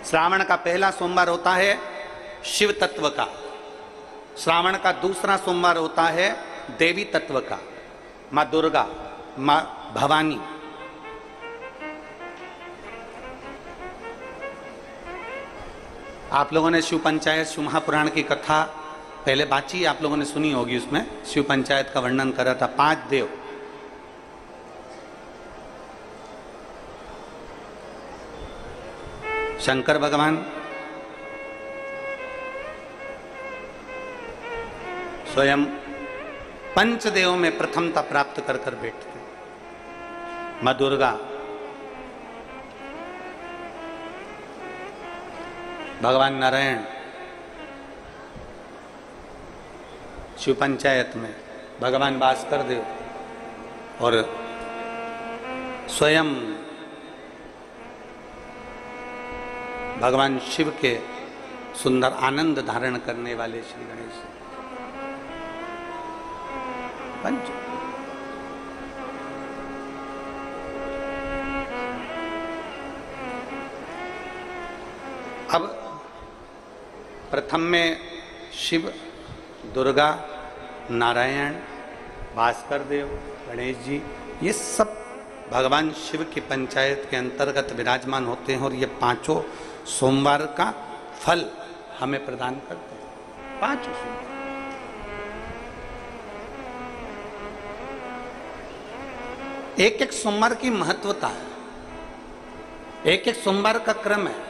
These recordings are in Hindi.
श्रावण का पहला सोमवार होता है शिव तत्व का, श्रावण का दूसरा सोमवार होता है देवी तत्व का, माँ दुर्गा, माँ भवानी। आप लोगों ने शिव पंचायत शिव महापुराण की कथा पहले बाची, आप लोगों ने सुनी होगी। उसमें शिव पंचायत का वर्णन करा था। 5 देव, शंकर भगवान, स्वयं पंचदेव में प्रथमता प्राप्त कर कर बैठते, मां दुर्गा, भगवान नारायण शिव पंचायत में, भगवान भास्कर देव और स्वयं भगवान शिव के सुंदर आनंद धारण करने वाले श्री गणेश पंच। अब प्रथम में शिव, दुर्गा, नारायण, भास्कर देव, गणेश जी, ये सब भगवान शिव की पंचायत के अंतर्गत विराजमान होते हैं और ये 5 सोमवार का फल हमें प्रदान करते हैं। 5 सोमवार, एक एक सोमवार की महत्वता है, एक एक सोमवार का क्रम है।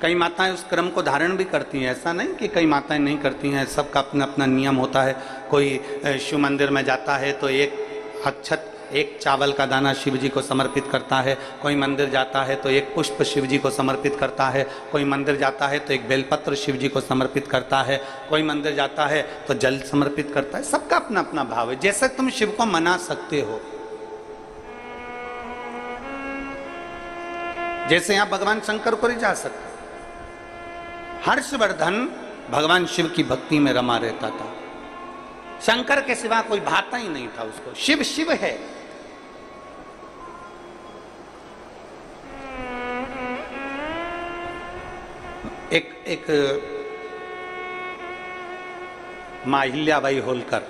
कई माताएं उस क्रम को धारण भी करती हैं, ऐसा नहीं कि कई माताएं नहीं करती हैं, सबका अपना अपना नियम होता है। कोई शिव मंदिर में जाता है तो एक अक्षत, एक चावल का दाना शिव जी को समर्पित करता है, कोई मंदिर जाता है तो एक पुष्प शिव जी को समर्पित करता है, कोई मंदिर जाता है तो एक बेलपत्र शिव जी को समर्पित करता है, कोई मंदिर जाता है तो जल समर्पित करता है। सबका अपना अपना भाव है, जैसे तुम शिव को मना सकते हो। जैसे यहां भगवान शंकर को रिझा सकते, हर्षवर्धन भगवान शिव की भक्ति में रमा रहता था, शंकर के सिवा कोई भाता ही नहीं था उसको। शिव शिव है। एक मां अहिल्याबाई होलकर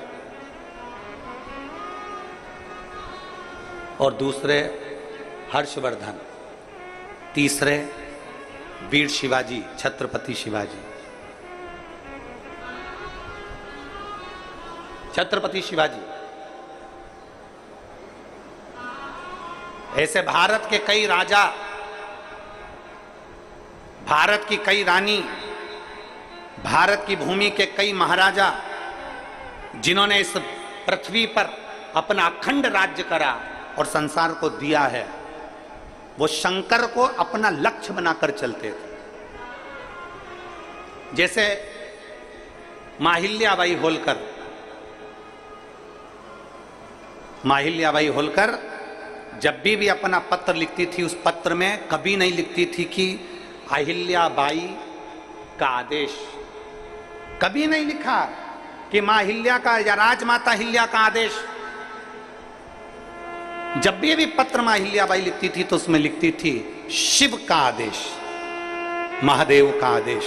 और दूसरे हर्षवर्धन, तीसरे वीर शिवाजी, छत्रपति शिवाजी। छत्रपति शिवाजी ऐसे भारत के कई राजा, भारत की कई रानी, भारत की भूमि के कई महाराजा, जिन्होंने इस पृथ्वी पर अपना अखंड राज्य करा और संसार को दिया है, वो शंकर को अपना लक्ष्य बनाकर चलते थे। जैसे मां अहिल्याबाई होलकर, मां अहिल्याबाई होलकर जब भी अपना पत्र लिखती थी, उस पत्र में कभी नहीं लिखती थी कि अहिल्याबाई का आदेश, कभी नहीं लिखा कि मां अहिल्या का या राजमाता अहिल्या का आदेश। जब भी पत्र मां अहिल्याबाई लिखती थी तो उसमें लिखती थी शिव का आदेश, महादेव का आदेश।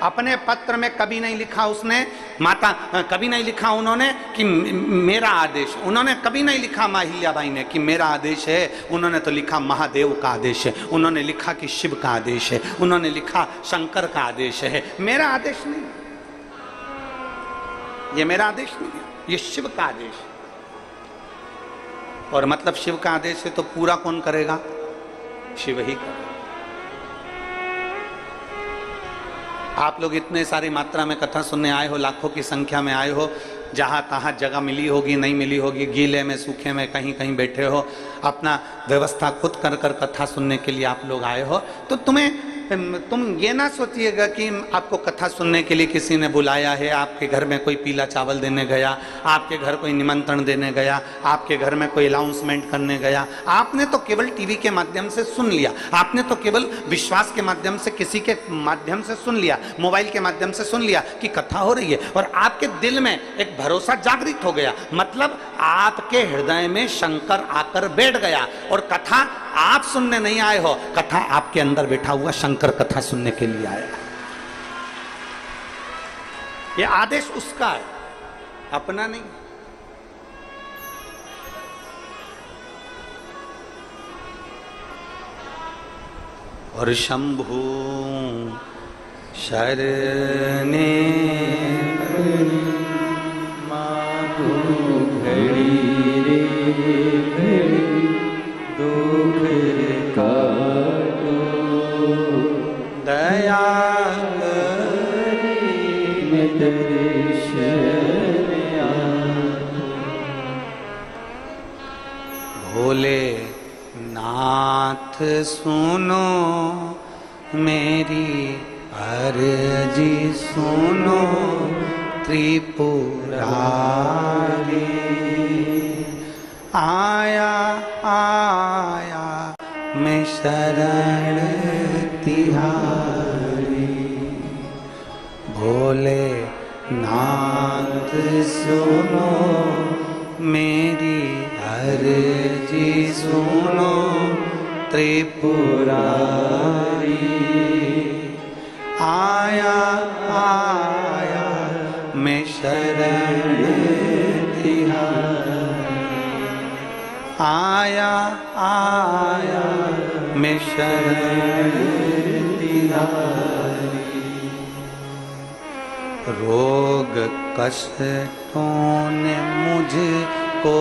अपने पत्र में कभी नहीं लिखा उसने, माता कभी नहीं लिखा उन्होंने कि मेरा आदेश, उन्होंने कभी नहीं लिखा मां अहिल्याबाई ने कि मेरा आदेश है। उन्होंने तो लिखा महादेव का आदेश है, उन्होंने लिखा कि शिव का आदेश है, उन्होंने लिखा शंकर का आदेश है। मेरा आदेश नहीं, ये मेरा आदेश नहीं है, ये शिव का आदेश है। और मतलब शिव का आदेश है तो पूरा कौन करेगा? शिव ही करेगा। आप लोग इतने सारी मात्रा में कथा सुनने आए हो, लाखों की संख्या में आए हो, जहां तहां जगह मिली होगी, नहीं मिली होगी, गीले में सूखे में कहीं कहीं बैठे हो, अपना व्यवस्था खुद कर कर कथा सुनने के लिए आप लोग आए हो, तो तुम ये ना सोचिएगा कि आपको कथा सुनने के लिए किसी ने बुलाया है, आपके घर में कोई पीला चावल देने गया, आपके घर कोई निमंत्रण देने गया, आपके घर में कोई अनाउंसमेंट करने गया। आपने तो केवल टीवी के माध्यम से सुन लिया, आपने तो केवल विश्वास के माध्यम से, किसी के माध्यम से सुन लिया, मोबाइल के माध्यम से सुन लिया कि कथा हो रही है, और आपके दिल में एक भरोसा जागृत हो गया। मतलब आपके हृदय में शंकर आकर बैठ गया और कथा आप सुनने नहीं आए हो, कथा आपके अंदर बैठा हुआ शंकर कथा सुनने के लिए आया। ये आदेश उसका है, अपना नहीं। और शंभु शरणे माधु घड़ी रे घड़ी दुख काटो दया में दर्शन आतो। भोले नाथ सुनो मेरी अर्जी सुनो त्रिपुरारी। आया आया मैं शरण तिहारी। भोले नाथ सुनो मेरी अर्जी सुनो त्रिपुरारी। आया आया मैं शरण तिहारी। आया आया मैं शरण तिहारी। रोग कष्टों ने मुझको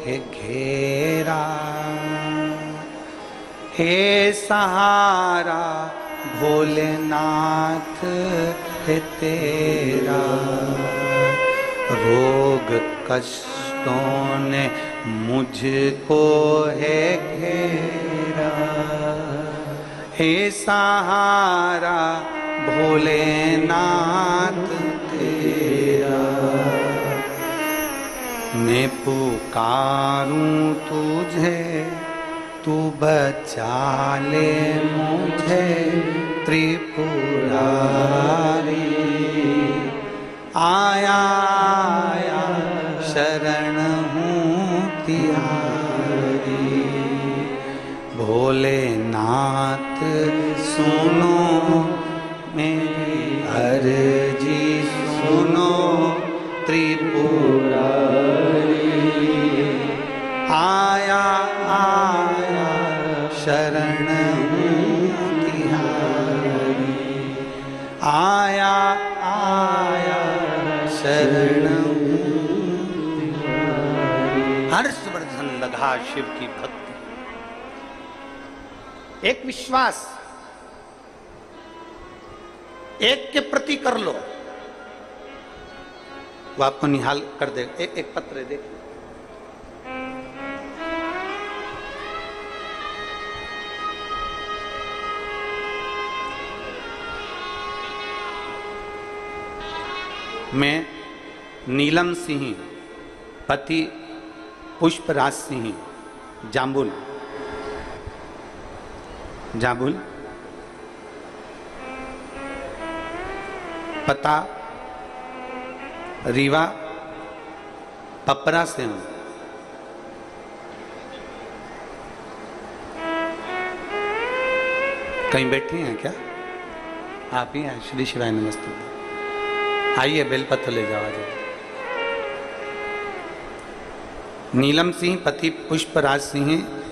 है घेरा, हे सहारा भोलेनाथ है तेरा। रोग कष्टों ने मुझको है घेरा, हे सहारा भोलेनाथ तेरा। मैं पुकारूं तुझे तू बचा ले मुझे त्रिपुरारी। आया आया शरण हूँ तिहारी। भोलेनाथ सुनो मेरी अर्जी सुनो त्रिपुरारी। आया आया शरण हूँ तिहारी। आया आया शरण हूँ तिहारी। हर्षवर्धन लगा शिव की भक्ति। एक विश्वास एक के प्रति कर लो, वो आपको निहाल कर दे। एक पत्र देखिए, मैं नीलम सिंह पति पुष्पराज सिंह जाम्बुल जाम्बुल पता रीवा पपरा से हूं। कहीं बैठे हैं क्या? आप ही हैं? श्री शिवाय नमस्ते। आइए बेलपत्र ले जाओ। आज नीलम सिंह पति पुष्पराज सिंह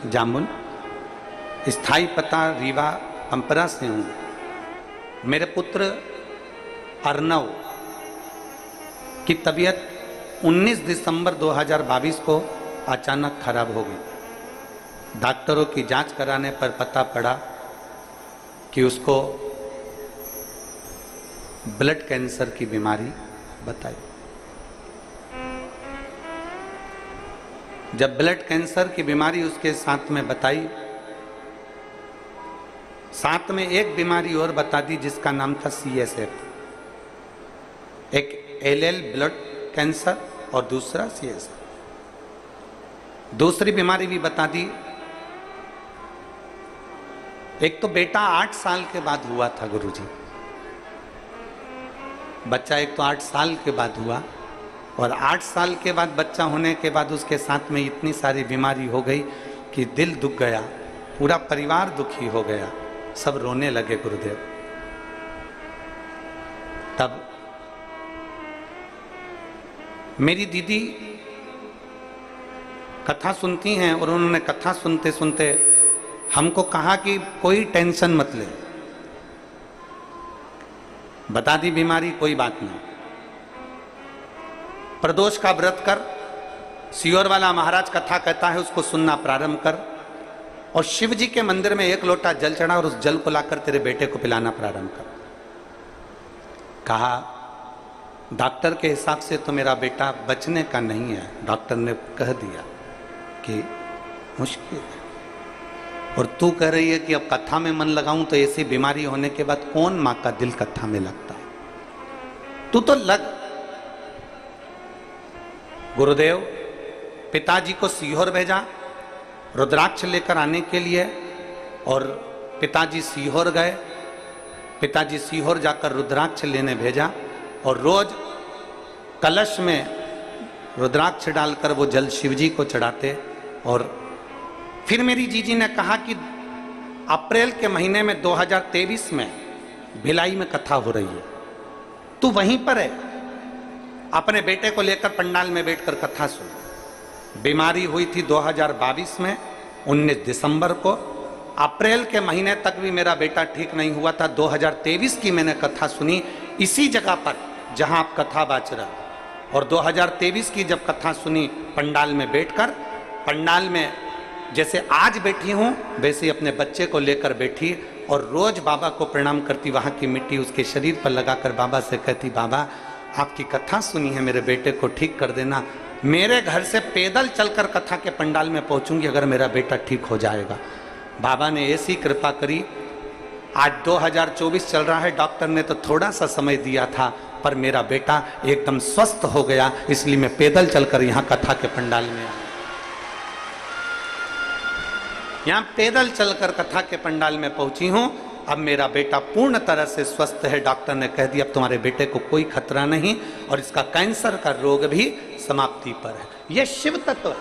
जामुन, स्थाई पता रीवा पंपरा से हूँ। मेरे पुत्र अर्नव की तबीयत 19 दिसंबर 2022 को अचानक खराब हो गई। डॉक्टरों की जांच कराने पर पता पड़ा कि उसको ब्लड कैंसर की बीमारी बताई। जब ब्लड कैंसर की बीमारी उसके साथ में बताई, साथ में एक बीमारी और बता दी जिसका नाम था CSF, एक LL ब्लड कैंसर और दूसरा CSF। दूसरी बीमारी भी बता दी। एक तो बेटा 8 साल के बाद हुआ था गुरुजी, बच्चा एक तो 8 साल के बाद हुआ, और 8 साल के बाद बच्चा होने के बाद उसके साथ में इतनी सारी बीमारी हो गई कि दिल दुख गया। पूरा परिवार दुखी हो गया, सब रोने लगे गुरुदेव। तब मेरी दीदी कथा सुनती हैं और उन्होंने कथा सुनते सुनते हमको कहा कि कोई टेंशन मत ले, बता दी बीमारी, कोई बात नहीं, प्रदोष का व्रत कर, सियोर वाला महाराज कथा कहता है उसको सुनना प्रारंभ कर, और शिव जी के मंदिर में 1 लोटा जल चढ़ा और उस जल को लाकर तेरे बेटे को पिलाना प्रारंभ कर। कहा डॉक्टर के हिसाब से तो मेरा बेटा बचने का नहीं है, डॉक्टर ने कह दिया कि मुश्किल है, और तू कह रही है कि अब कथा में मन लगाऊं तो ऐसी बीमारी होने के बाद कौन मां का दिल कथा में लगता है, तू तो लग। गुरुदेव पिताजी को सीहोर भेजा रुद्राक्ष लेकर आने के लिए, और पिताजी सीहोर गए। पिताजी सीहोर जाकर रुद्राक्ष लेने भेजा, और रोज कलश में रुद्राक्ष डालकर वो जल शिवजी को चढ़ाते। और फिर मेरी जीजी ने कहा कि अप्रैल के महीने में 2023 में भिलाई में कथा हो रही है, तू वहीं पर है, अपने बेटे को लेकर पंडाल में बैठकर कथा सुन। बीमारी हुई थी 2022 में 19 दिसंबर को, अप्रैल के महीने तक भी मेरा बेटा ठीक नहीं हुआ था। 2023 की मैंने कथा सुनी इसी जगह पर जहां आप कथा बाच रहा, और 2023 की जब कथा सुनी पंडाल में बैठकर, पंडाल में जैसे आज बैठी हूं वैसे ही अपने बच्चे को लेकर बैठी, और रोज बाबा को प्रणाम करती, वहां की मिट्टी उसके शरीर पर लगाकर बाबा से कहती, बाबा आपकी कथा सुनी है, मेरे बेटे को ठीक कर देना। मेरे घर से पैदल चलकर कथा के पंडाल में पहुंचूंगी अगर मेरा बेटा ठीक हो जाएगा। बाबा ने ऐसी कृपा करी। आज 2024 चल रहा है, डॉक्टर ने तो थोड़ा सा समय दिया था, पर मेरा बेटा एकदम स्वस्थ हो गया, इसलिए मैं पैदल चलकर यहाँ कथा के पंडाल में आया। यहाँ पैदल चलकर कथा के पंडाल में पहुंची हूँ। अब मेरा बेटा पूर्ण तरह से स्वस्थ है, डॉक्टर ने कह दिया अब तुम्हारे बेटे को कोई खतरा नहीं, और इसका कैंसर का रोग भी समाप्ति पर है। यह शिव तत्व है,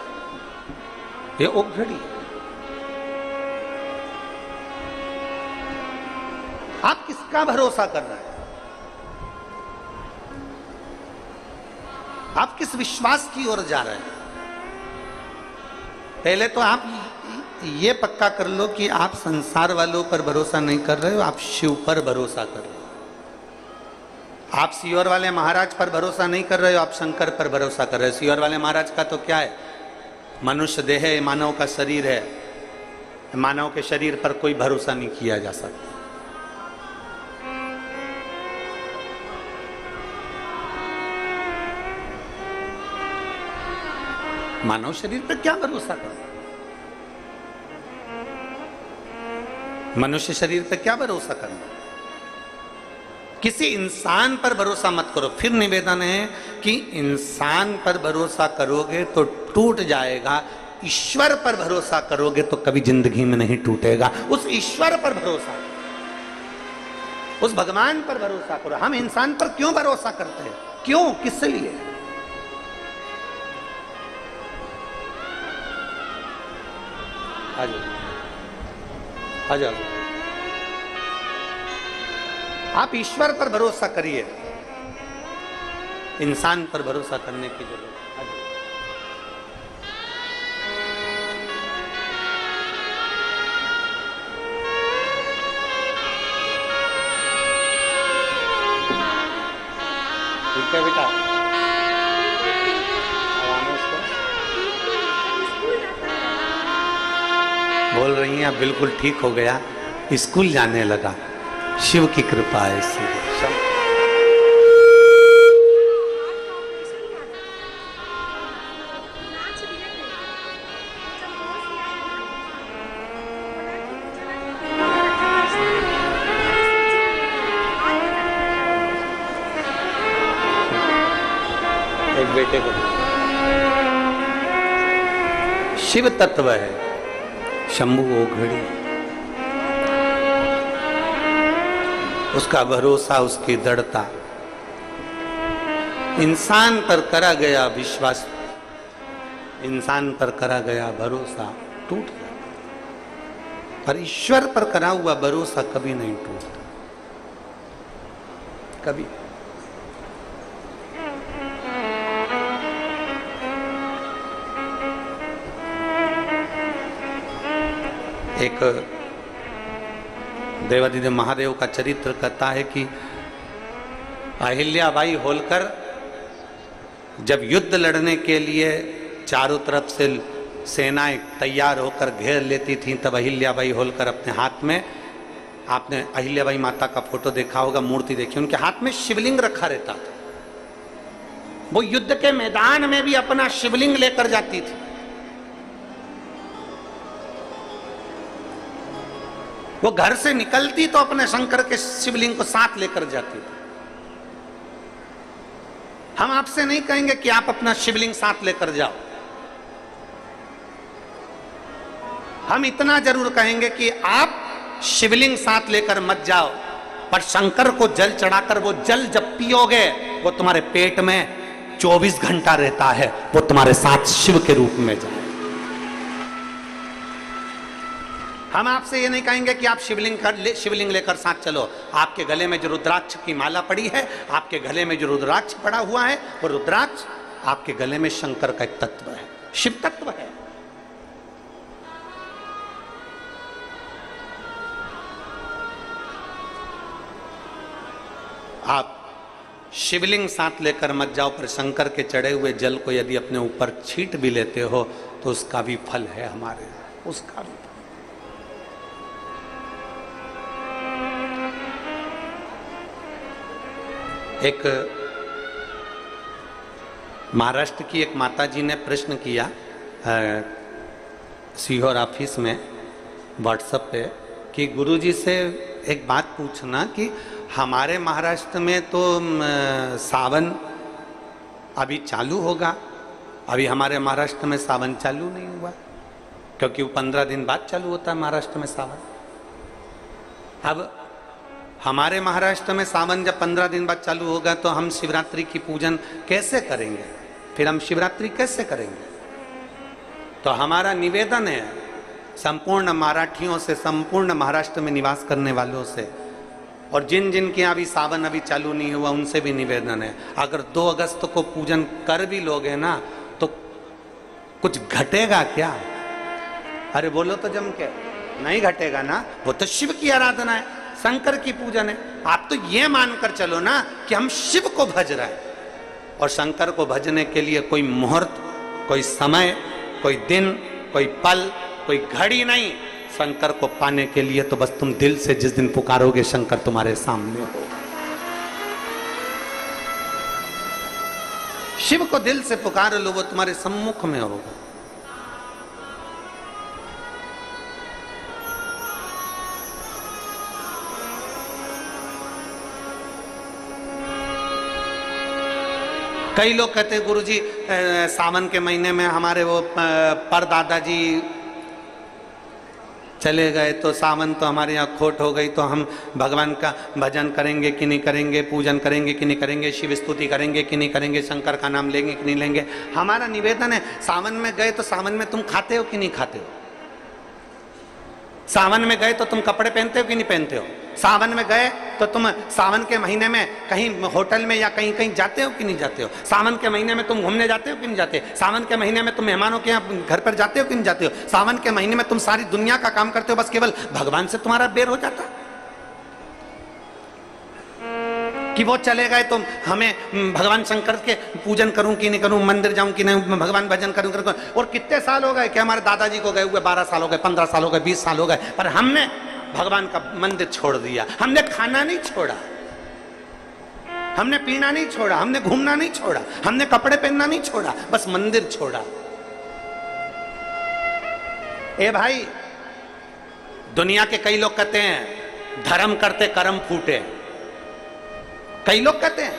ये ओघड़ी है। आप किसका भरोसा कर रहे हैं? आप किस विश्वास की ओर जा रहे हैं? पहले तो आप ये पक्का कर लो कि आप संसार वालों पर भरोसा नहीं कर रहे हो, आप शिव पर भरोसा कर रहे हो। आप सियोर वाले महाराज पर भरोसा नहीं कर रहे हो, आप शंकर पर भरोसा कर रहे हो। सियोर वाले महाराज का तो क्या है, मनुष्य देह है, मानव का शरीर है, मानव के शरीर पर कोई भरोसा नहीं किया जा सकता। मानव शरीर पर क्या भरोसा करो, मनुष्य शरीर पर क्या भरोसा करना। किसी इंसान पर भरोसा मत करो। फिर निवेदन है कि इंसान पर भरोसा करोगे तो टूट जाएगा, ईश्वर पर भरोसा करोगे तो कभी जिंदगी में नहीं टूटेगा। उस ईश्वर पर भरोसा, उस भगवान पर भरोसा करो। हम इंसान पर क्यों भरोसा करते हैं? क्यों, किस लिए? आ जाओ, आप ईश्वर पर भरोसा करिए, इंसान पर भरोसा करने की जरूरत है। ठीक है बेटा, बोल रही हैं, अब बिल्कुल ठीक हो गया, स्कूल जाने लगा। शिव की कृपा है इसलिए। एक बेटे को शिव तत्व है, शंभु ओघड़ी, उसका भरोसा, उसकी दृढ़ता। इंसान पर करा गया विश्वास, इंसान पर करा गया भरोसा टूट गया। पर ईश्वर पर करा हुआ भरोसा कभी नहीं टूटता, कभी। एक देवादिदेव महादेव का चरित्र कहता है कि अहिल्याबाई होलकर जब युद्ध लड़ने के लिए चारों तरफ से सेनाएं तैयार होकर घेर लेती थीं, तब अहिल्याबाई होलकर अपने हाथ में, आपने अहिल्याबाई माता का फोटो देखा होगा, मूर्ति देखी, उनके हाथ में शिवलिंग रखा रहता था। वो युद्ध के मैदान में भी अपना शिवलिंग लेकर जाती थी। वो घर से निकलती तो अपने शंकर के शिवलिंग को साथ लेकर जाती थी। हम आपसे नहीं कहेंगे कि आप अपना शिवलिंग साथ लेकर जाओ, हम इतना जरूर कहेंगे कि आप शिवलिंग साथ लेकर मत जाओ, पर शंकर को जल चढ़ाकर वो जल जब पियोगे वो तुम्हारे पेट में 24 घंटा रहता है, वो तुम्हारे साथ शिव के रूप में जाए। हम आपसे ये नहीं कहेंगे कि आप शिवलिंग लेकर साथ चलो। आपके गले में जो रुद्राक्ष की माला पड़ी है, आपके गले में जो रुद्राक्ष पड़ा हुआ है, वो रुद्राक्ष आपके गले में शंकर का एक तत्व है, शिव तत्व है। आप शिवलिंग साथ लेकर मत जाओ, पर शंकर के चढ़े हुए जल को यदि अपने ऊपर छींट भी लेते हो तो उसका भी फल है हमारे, उसका भी। एक महाराष्ट्र की एक माताजी ने प्रश्न किया सीहोर ऑफिस में व्हाट्सएप पे कि गुरुजी से एक बात पूछना कि हमारे महाराष्ट्र में तो सावन अभी चालू होगा, अभी हमारे महाराष्ट्र में सावन चालू नहीं हुआ, क्योंकि वो 15 दिन बाद चालू होता है महाराष्ट्र में सावन। अब हमारे महाराष्ट्र में सावन जब 15 दिन बाद चालू होगा तो हम शिवरात्रि की पूजन कैसे करेंगे, फिर हम शिवरात्रि कैसे करेंगे? तो हमारा निवेदन है संपूर्ण मराठियों से, संपूर्ण महाराष्ट्र में निवास करने वालों से, और जिन जिन के अभी सावन अभी चालू नहीं हुआ उनसे भी निवेदन है, अगर 2 अगस्त को पूजन कर भी लोगे ना तो कुछ घटेगा क्या? अरे बोलो तो जम के, नहीं घटेगा ना, वो तो शिव की आराधना है, शंकर की पूजन है। आप तो ये मानकर चलो ना कि हम शिव को भज रहे हैं, और शंकर को भजने के लिए कोई मुहूर्त, कोई समय, कोई दिन, कोई पल, कोई घड़ी नहीं। शंकर को पाने के लिए तो बस तुम दिल से जिस दिन पुकारोगे शंकर तुम्हारे सामने हो। शिव को दिल से पुकार लो, वो तुम्हारे सम्मुख में होगा। कई लोग कहते हैं गुरुजी सावन के महीने में हमारे वो परदादा जी चले गए तो सावन तो हमारे यहाँ खोट हो गई, तो हम भगवान का भजन करेंगे कि नहीं करेंगे, पूजन करेंगे कि नहीं करेंगे, शिव स्तुति करेंगे कि नहीं करेंगे, शंकर का नाम लेंगे कि नहीं लेंगे। हमारा निवेदन है सावन में गए तो सावन में तुम खाते हो कि नहीं खाते हो? सावन में गए तो तुम कपड़े पहनते हो कि नहीं पहनते हो? सावन में गए तो तुम सावन के महीने में कहीं होटल में या कहीं कहीं जाते हो कि नहीं जाते हो? सावन के महीने में तुम घूमने जाते हो कि नहीं जाते? सावन के महीने में तुम मेहमानों के यहाँ घर पर जाते हो कि नहीं जाते हो? सावन के महीने में तुम सारी दुनिया का काम करते हो, बस केवल भगवान से तुम्हारा बेर हो जाता कि वो चले गए तो हमें भगवान शंकर के पूजन करूं कि नहीं करूं, मंदिर जाऊं कि नहीं, भगवान भजन करूं करूं। और कितने साल हो गए कि हमारे दादाजी को गए हुए 12 साल हो गए, 15 साल हो गए, 20 साल हो गए, पर हमने भगवान का मंदिर छोड़ दिया। हमने खाना नहीं छोड़ा, हमने पीना नहीं छोड़ा, हमने घूमना नहीं छोड़ा, हमने कपड़े पहनना नहीं छोड़ा, बस मंदिर छोड़ा। ए भाई, दुनिया के कई लोग कहते हैं धर्म करते कर्म फूटे। कई लोग कहते हैं,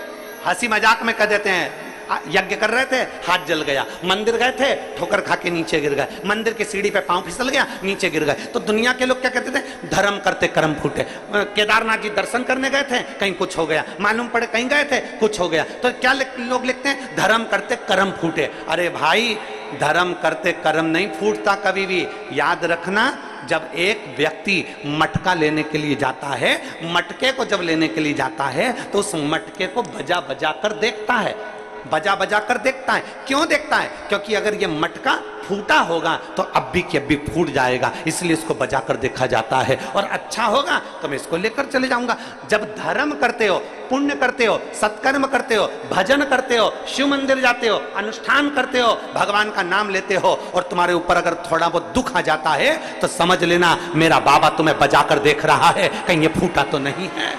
हंसी मजाक में कह देते हैं, यज्ञ कर रहे थे हाथ जल गया, मंदिर गए थे ठोकर खा के नीचे गिर गए, मंदिर की सीढ़ी पे पांव फिसल गया नीचे गिर गए। तो दुनिया के लोग क्या कहते थे? धर्म करते कर्म फूटे। केदारनाथ जी दर्शन करने गए थे, कहीं कुछ हो गया, मालूम पड़े कहीं गए थे कुछ हो गया, तो क्या लोग लिखते हैं? धर्म करते कर्म फूटे। अरे भाई, धर्म करते कर्म नहीं फूटता कभी भी, याद रखना। जब एक व्यक्ति मटका लेने के लिए जाता है, मटके को जब लेने के लिए जाता है तो उस मटके को बजा बजा कर देखता है, बजा बजा कर देखता है। क्यों देखता है? क्योंकि अगर ये मटका फूटा होगा तो अभी के अभी फूट जाएगा, इसलिए इसको बजा कर देखा जाता है। और अच्छा होगा तो मैं इसको लेकर चले जाऊंगा। जब धर्म करते हो, पुण्य करते हो, सत्कर्म करते हो, भजन करते हो, शिव मंदिर जाते हो, अनुष्ठान करते हो, भगवान का नाम लेते हो और तुम्हारे ऊपर अगर थोड़ा बहुत दुख आ जाता है तो समझ लेना मेरा बाबा तुम्हें बजा कर देख रहा है, कहीं ये फूटा तो नहीं है।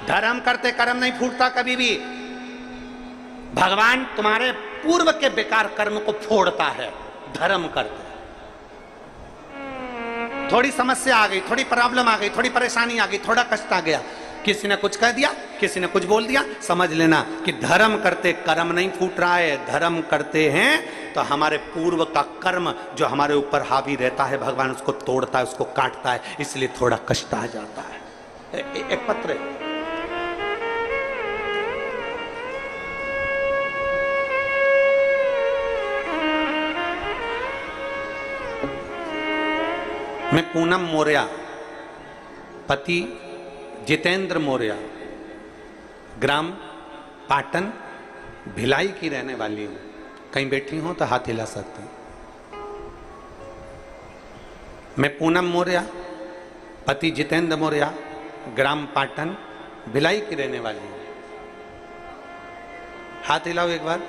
धर्म करते कर्म नहीं फूटता कभी भी। भगवान तुम्हारे पूर्व के बेकार कर्म को फोड़ता है धर्म करते। थोड़ी समस्या आ गई, थोड़ी प्रॉब्लम आ गई, थोड़ी परेशानी आ गई, थोड़ा कष्ट आ गया, किसी ने कुछ कह दिया, किसी ने कुछ बोल दिया, समझ लेना कि धर्म करते कर्म नहीं फूट रहा है। धर्म करते हैं तो हमारे पूर्व का कर्म जो हमारे ऊपर हावी रहता है, भगवान उसको तोड़ता है, उसको काटता है, इसलिए थोड़ा कष्ट आ जाता है। एक पत्र है। मैं पूनम मौर्य, पति जितेंद्र मौर्य, ग्राम पाटन भिलाई की रहने वाली हूं। कहीं बैठी हूं तो हाथ हिला सकते हैं। मैं पूनम मौर्य, पति जितेंद्र मौर्य, ग्राम पाटन भिलाई की रहने वाली हूं। हाथ हिलाओ एक बार।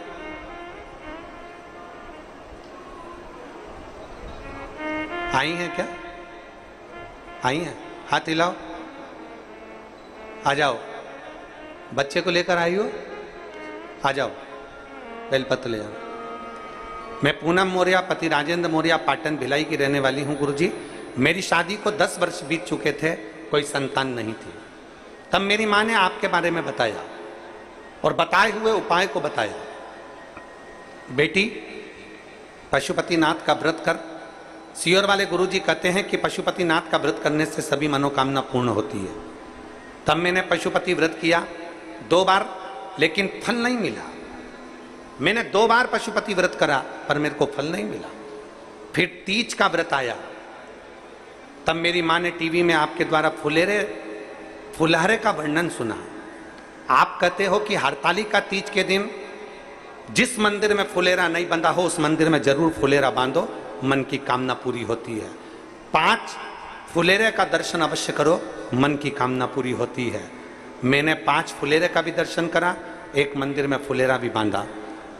आई हैं क्या? आई हैं? हाथ हिलाओ। आ जाओ, बच्चे को लेकर आई हो, आ जाओ, बेलपत्र ले जाओ। मैं पूनम मौर्य, पति राजेंद्र मौर्य, पाटन भिलाई की रहने वाली हूं। गुरुजी, मेरी शादी को 10 वर्ष बीत चुके थे, कोई संतान नहीं थी। तब मेरी मां ने आपके बारे में बताया और बताए हुए उपाय को बताया। बेटी, पशुपतिनाथ का व्रत कर। सियोर वाले गुरुजी कहते हैं कि पशुपतिनाथ का व्रत करने से सभी मनोकामना पूर्ण होती है। तब मैंने पशुपति व्रत किया 2 बार, लेकिन फल नहीं मिला। मैंने 2 बार पशुपति व्रत करा पर मेरे को फल नहीं मिला। फिर तीज का व्रत आया, तब मेरी माँ ने टीवी में आपके द्वारा फुलहरे का वर्णन सुना। आप कहते हो कि हरतालिका तीज के दिन जिस मंदिर में फुलेरा नहीं बंधा हो उस मंदिर में जरूर फुलेरा बांधो, मन की कामना पूरी होती है। 5 फुलेरे का दर्शन अवश्य करो, मन की कामना पूरी होती है। मैंने 5 फुलेरे का भी दर्शन करा, एक मंदिर में फुलेरा भी बांधा।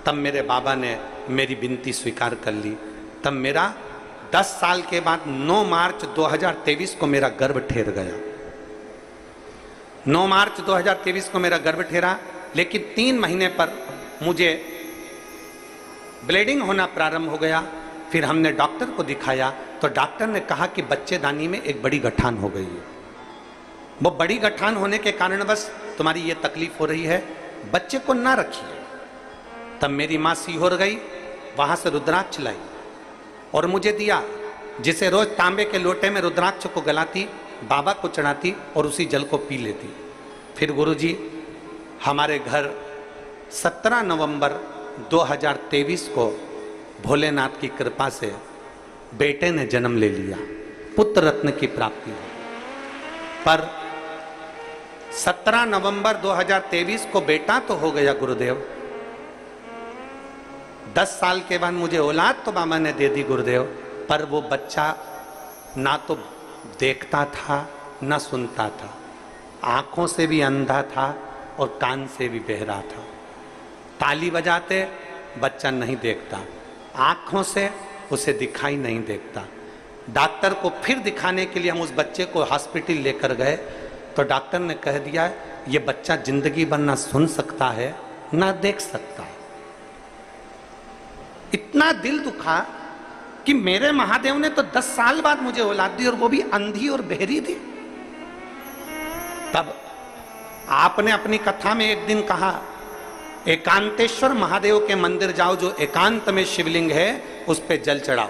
तब मेरे बाबा ने मेरी विनती स्वीकार कर ली। तब मेरा 10 साल के बाद 9 मार्च 2023 को मेरा गर्भ ठहर गया। 9 मार्च 2023 को मेरा गर्भ ठहरा, लेकिन 3 महीने पर मुझे ब्लीडिंग होना प्रारंभ हो गया। फिर हमने डॉक्टर को दिखाया तो डॉक्टर ने कहा कि बच्चेदानी में एक बड़ी गठान हो गई है। वो बड़ी गठान होने के कारण बस तुम्हारी ये तकलीफ हो रही है, बच्चे को ना रखिए। तब मेरी माँ सीहोर गई, वहां से रुद्राक्ष लाई और मुझे दिया, जिसे रोज तांबे के लोटे में रुद्राक्ष को गलाती, बाबा को चढ़ाती और उसी जल को पी लेती। फिर गुरुजी, हमारे घर 17 नवंबर 2023 को भोलेनाथ की कृपा से बेटे ने जन्म ले लिया, पुत्र रत्न की प्राप्ति हुई। पर 17 नवंबर 2023 को बेटा तो हो गया गुरुदेव, 10 साल के बाद मुझे औलाद तो बाबा ने दे दी गुरुदेव, पर वो बच्चा ना तो देखता था ना सुनता था, आंखों से भी अंधा था और कान से भी बहरा था। ताली बजाते बच्चा नहीं देखता, आंखों से उसे दिखाई नहीं देता। डॉक्टर को फिर दिखाने के लिए हम उस बच्चे को हॉस्पिटल लेकर गए तो डॉक्टर ने कह दिया ये बच्चा जिंदगी भर ना सुन सकता है ना देख सकता है। इतना दिल दुखा कि मेरे महादेव ने तो 10 साल बाद मुझे औलाद दी और वो भी अंधी और बहरी दी। तब आपने अपनी कथा में एक दिन कहा, एकांतेश्वर महादेव के मंदिर जाओ, जो एकांत में शिवलिंग है उस पे जल चढ़ाओ,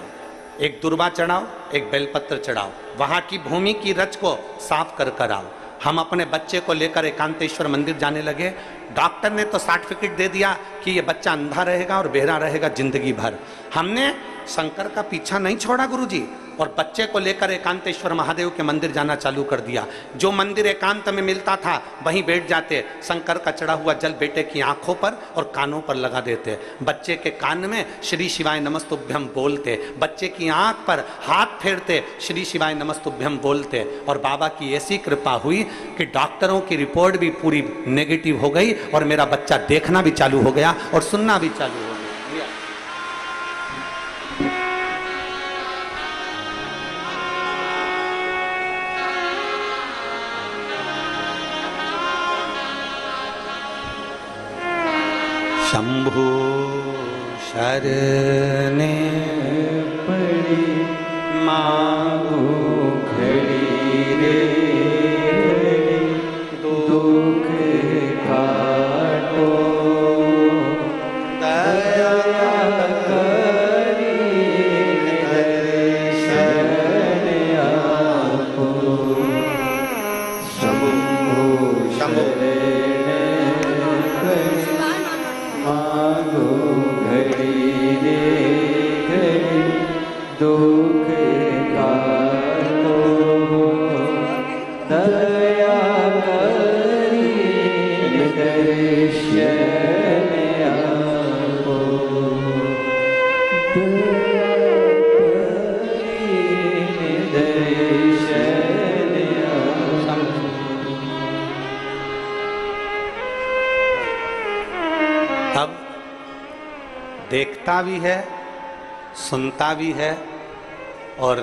एक दुर्वा चढ़ाओ, एक बेलपत्र चढ़ाओ, वहां की भूमि की रच को साफ कर आओ। हम अपने बच्चे को लेकर एकांतेश्वर मंदिर जाने लगे। डॉक्टर ने तो सर्टिफिकेट दे दिया कि ये बच्चा अंधा रहेगा और बहरा रहेगा जिंदगी भर। हमने शंकर का पीछा नहीं छोड़ा गुरुजी और बच्चे को लेकर एकांतेश्वर महादेव के मंदिर जाना चालू कर दिया। जो मंदिर एकांत में मिलता था वहीं बैठ जाते, शंकर का चढ़ा हुआ जल बेटे की आंखों पर और कानों पर लगा देते, बच्चे के कान में श्री शिवाय नमस्तुभ्यम बोलते, बच्चे की आंख पर हाथ फेरते, श्री शिवाय नमस्तुभ्यम बोलते। और बाबा की ऐसी कृपा हुई कि डॉक्टरों की रिपोर्ट भी पूरी नेगेटिव हो गई और मेरा बच्चा देखना भी चालू हो गया और सुनना भी चालू हो गया। शंभु शरणे पड़ी मांगो घड़ी रे दुख काटो दया करी दर्शन आपको शंभु शरणे मांगो घड़ी रे घड़ी दुख काटो दया करी दर्शन आपको दर्शन आपको। अब देखता भी है, सुनता भी है। और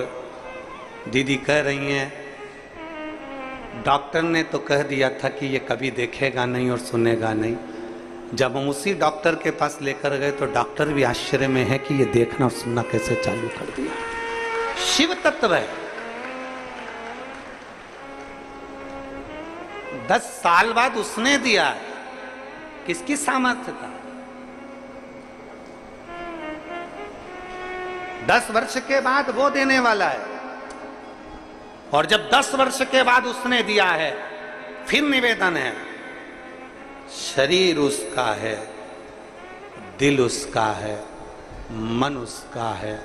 दीदी कह रही हैं डॉक्टर ने तो कह दिया था कि ये कभी देखेगा नहीं और सुनेगा नहीं। जब हम उसी डॉक्टर के पास लेकर गए तो डॉक्टर भी आश्चर्य में है कि ये देखना और सुनना कैसे चालू कर दिया। शिव तत्व है। 10 साल बाद उसने दिया, किसकी सामर्थ्य था? 10 वर्ष के बाद वो देने वाला है। और जब 10 वर्ष के बाद उसने दिया है, फिर निवेदन है, शरीर उसका है, दिल उसका है, मन उसका है,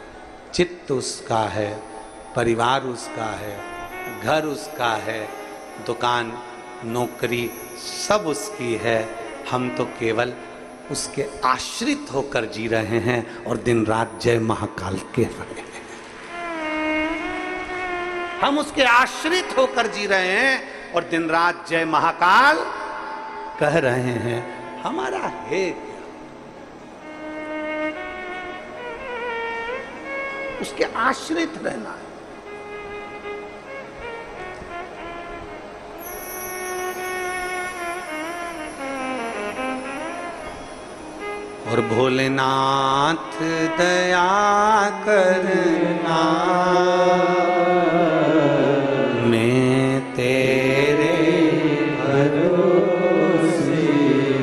चित्त उसका है, परिवार उसका है, घर उसका है, दुकान नौकरी सब उसकी है। हम तो केवल उसके आश्रित होकर जी रहे हैं और दिन रात जय महाकाल के रहे हैं। हम उसके आश्रित होकर जी रहे हैं और दिन रात जय महाकाल कह रहे हैं। हमारा है क्या? उसके आश्रित रहना है। और भोलेनाथ दया करना, मैं तेरे भरोसे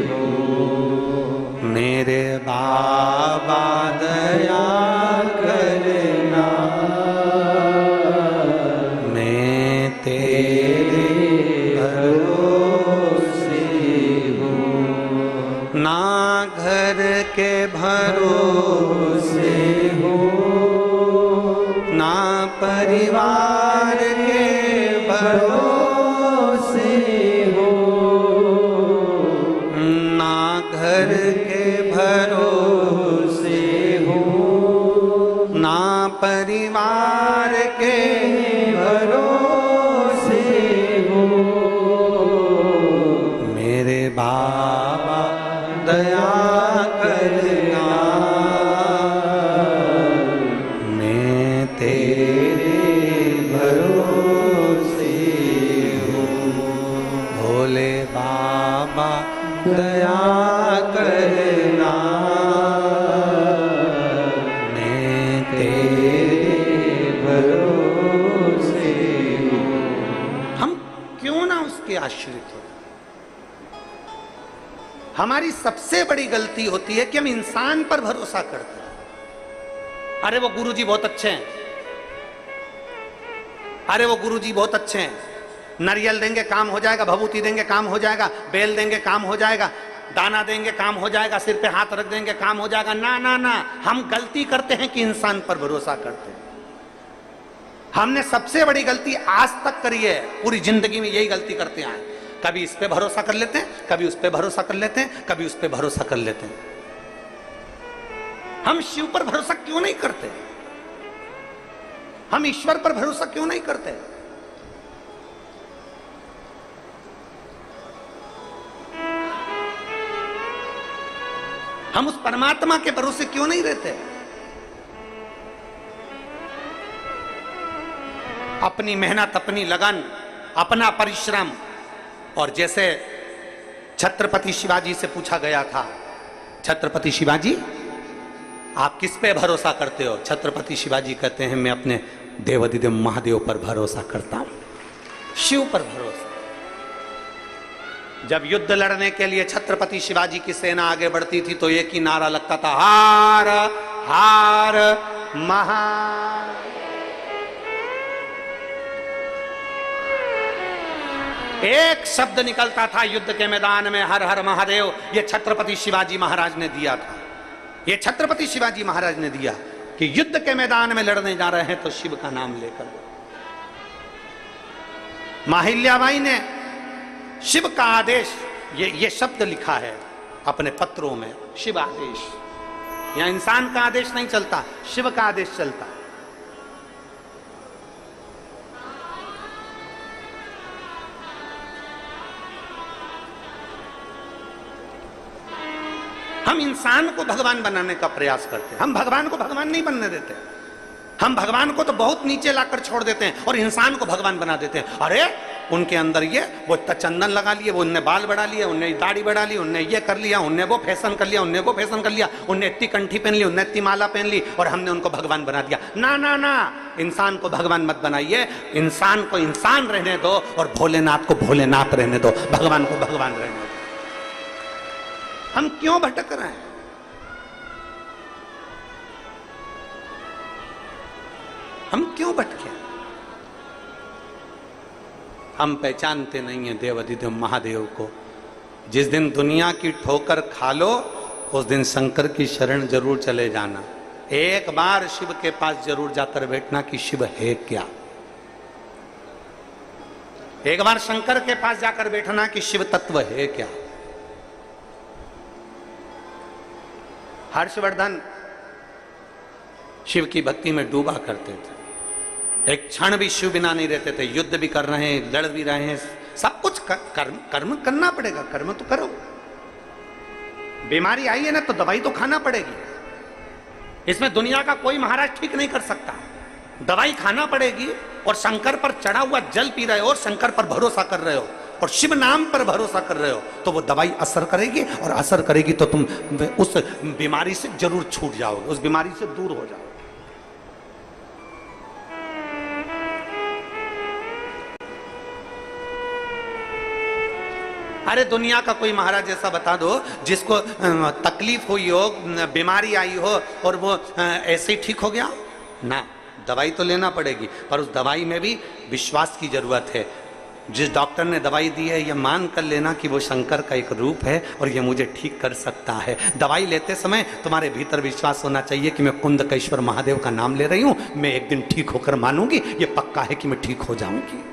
हूँ। मेरे बाबा दया करना, मैं तेरे भरोसे हूँ। ना घर के भरोसे हो, ना परिवार के भरोसे हो, ना घर के भरोसे हो, ना परिवार के भरोसे हो। मेरे बाबा दया करना, मैं तेरे भरोसे हूँ। भोले बाबा दया करना, मैं तेरे भरोसे हूँ। हम क्यों ना उसके आश्रित हो? हमारी सबसे बड़ी गलती होती है कि हम इंसान पर भरोसा करते हैं। अरे वो गुरुजी बहुत अच्छे हैं, अरे वो गुरुजी बहुत अच्छे हैं, नारियल देंगे काम हो जाएगा, भभूति देंगे काम हो जाएगा, बेल देंगे काम हो जाएगा। दाना देंगे काम हो जाएगा, सिर पे हाथ रख देंगे काम हो जाएगा। ना ना ना, हम गलती करते हैं कि इंसान पर भरोसा करते हैं। हमने सबसे बड़ी गलती आज तक करी है, पूरी जिंदगी में यही गलती करते आए। कभी इस पे भरोसा कर लेते हैं, कभी उस पे भरोसा कर लेते हैं, कभी उस पे भरोसा कर लेते हैं। हम शिव पर भरोसा क्यों नहीं करते? हम ईश्वर पर भरोसा क्यों नहीं करते? हम उस परमात्मा के भरोसे क्यों नहीं रहते? अपनी मेहनत, अपनी लगन, अपना परिश्रम। और जैसे छत्रपति शिवाजी से पूछा गया था, छत्रपति शिवाजी आप किस पे भरोसा करते हो? छत्रपति शिवाजी कहते हैं मैं अपने देवाधिदेव महादेव पर भरोसा करता हूं, शिव पर भरोसा। जब युद्ध लड़ने के लिए छत्रपति शिवाजी की सेना आगे बढ़ती थी तो एक ही नारा लगता था, हार हार महार। एक शब्द निकलता था युद्ध के मैदान में, हर हर महादेव। ये छत्रपति शिवाजी महाराज ने दिया था, ये छत्रपति शिवाजी महाराज ने दिया कि युद्ध के मैदान में लड़ने जा रहे हैं तो शिव का नाम लेकर। माहिल्याबाई ने शिव का आदेश, ये शब्द लिखा है अपने पत्रों में, शिव आदेश। यहां इंसान का आदेश नहीं चलता, शिव का आदेश चलता। हम इंसान को भगवान बनाने का प्रयास करते हैं, हम भगवान को भगवान नहीं बनने देते। हम भगवान को तो बहुत नीचे लाकर छोड़ देते हैं और इंसान को भगवान बना देते हैं। अरे उनके अंदर ये वो इतना चंदन लगा लिए, वो उनने बाल बढ़ा लिए, उनने दाढ़ी बढ़ा ली, उनने ये कर लिया, उनने वो फैशन कर लिया, उनने वो फैशन कर लिया, उनने इतनी कंठी पहन ली, उनने इतनी माला पहन ली और हमने उनको भगवान बना दिया। ना ना ना, इंसान को भगवान मत बनाइए, इंसान को इंसान रहने दो और भोलेनाथ को भोलेनाथ रहने दो, भगवान को भगवान रहने दो। हम क्यों भटक रहे हैं? हम क्यों भटके? हम पहचानते नहीं है देवाधिदेव महादेव को। जिस दिन दुनिया की ठोकर खा लो उस दिन शंकर की शरण जरूर चले जाना। एक बार शिव के पास जरूर जाकर बैठना कि शिव है क्या। एक बार शंकर के पास जाकर बैठना कि शिव तत्व है क्या। हर्षवर्धन शिव की भक्ति में डूबा करते थे, एक क्षण भी शिव बिना नहीं रहते थे। युद्ध भी कर रहे हैं, लड़ भी रहे हैं, सब कुछ कर्म करना पड़ेगा, कर्म तो करो। बीमारी आई है ना तो दवाई तो खाना पड़ेगी। इसमें दुनिया का कोई महाराज ठीक नहीं कर सकता, दवाई खाना पड़ेगी। और शंकर पर चढ़ा हुआ जल पी रहे हो और शंकर पर भरोसा कर रहे हो और शिव नाम पर भरोसा कर रहे हो तो वो दवाई असर करेगी, और असर करेगी तो तुम उस बीमारी से जरूर छूट जाओगे, उस बीमारी से दूर हो जाओगे। अरे दुनिया का कोई महाराज ऐसा बता दो जिसको तकलीफ हुई हो, बीमारी आई हो और वो ऐसे ही ठीक हो गया ना। दवाई तो लेना पड़ेगी, पर उस दवाई में भी विश्वास की जरूरत है। जिस डॉक्टर ने दवाई दी है ये मान कर लेना कि वो शंकर का एक रूप है और ये मुझे ठीक कर सकता है। दवाई लेते समय तुम्हारे भीतर विश्वास होना चाहिए कि मैं कुंदकेश्वर महादेव का नाम ले रही हूं, मैं एक दिन ठीक होकर मानूंगी, ये पक्का है कि मैं ठीक हो जाऊंगी।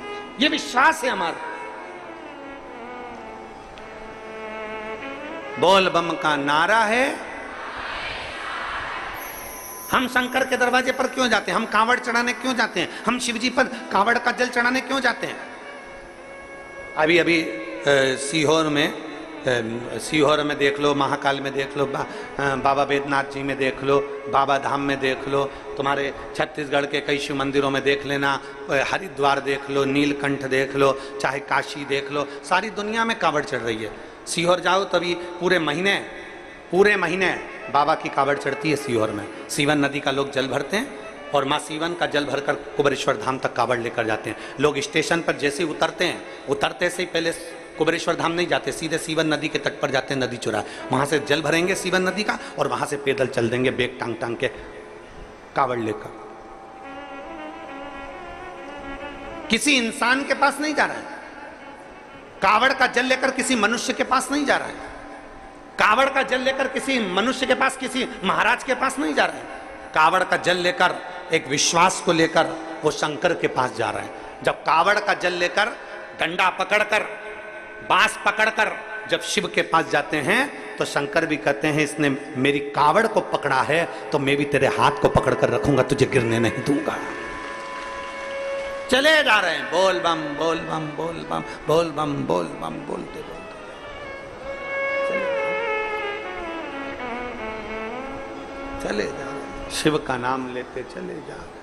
ये विश्वास है हमारा। बोल बम का नारा है। हम शंकर के दरवाजे पर क्यों जाते हैं? हम कांवड़ चढ़ाने क्यों जाते हैं? हम शिवजी पर कांवड़ का जल चढ़ाने क्यों जाते हैं? अभी अभी सीहोर में देख लो, महाकाल में देख लो, बाबा बैद्यनाथ जी में देख लो, बाबा धाम में देख लो, तुम्हारे छत्तीसगढ़ के कई शिव मंदिरों में देख लेना, हरिद्वार देख लो, नीलकंठ देख लो, चाहे काशी देख लो, सारी दुनिया में कांवड़ चढ़ रही है। सीहोर जाओ तभी पूरे महीने बाबा की कांवड़ चढ़ती है सीहोर में। सीवन नदी का लोग जल भरते हैं और माँ सीवन का जल भरकर कुबेरेश्वर धाम तक कांवड़ लेकर जाते हैं। लोग स्टेशन पर जैसे ही उतरते हैं, उतरते से ही पहले कुबेरेश्वर धाम नहीं जाते, सीधे सीवन नदी के तट पर जाते हैं, नदी चुरा, वहाँ से जल भरेंगे सीवन नदी का और वहाँ से पैदल चल देंगे बैग टांग टांग के कांवड़ लेकर। किसी इंसान के पास नहीं जा रहा है, कांवड़ का जल लेकर किसी मनुष्य के पास नहीं जा रहा है। कावड़ का जल लेकर किसी मनुष्य के पास, किसी महाराज के पास नहीं जा रहे हैं। कावड़ का जल लेकर, एक विश्वास को लेकर वो शंकर के पास जा रहे हैं। जब कावड़ का जल लेकर, डंडा पकड़कर, बांस पकड़कर जब शिव के पास जाते हैं तो शंकर भी कहते हैं इसने मेरी कावड़ को पकड़ा है तो मैं भी तेरे हाथ को पकड़कर रखूंगा, तुझे गिरने नहीं दूंगा। चले जा रहे हैं, बोल बम बोल बम बोल बम बोल बम बोल बम बोलते बोलते चले जा रहे हैं, शिव का नाम लेते चले जा रहे हैं।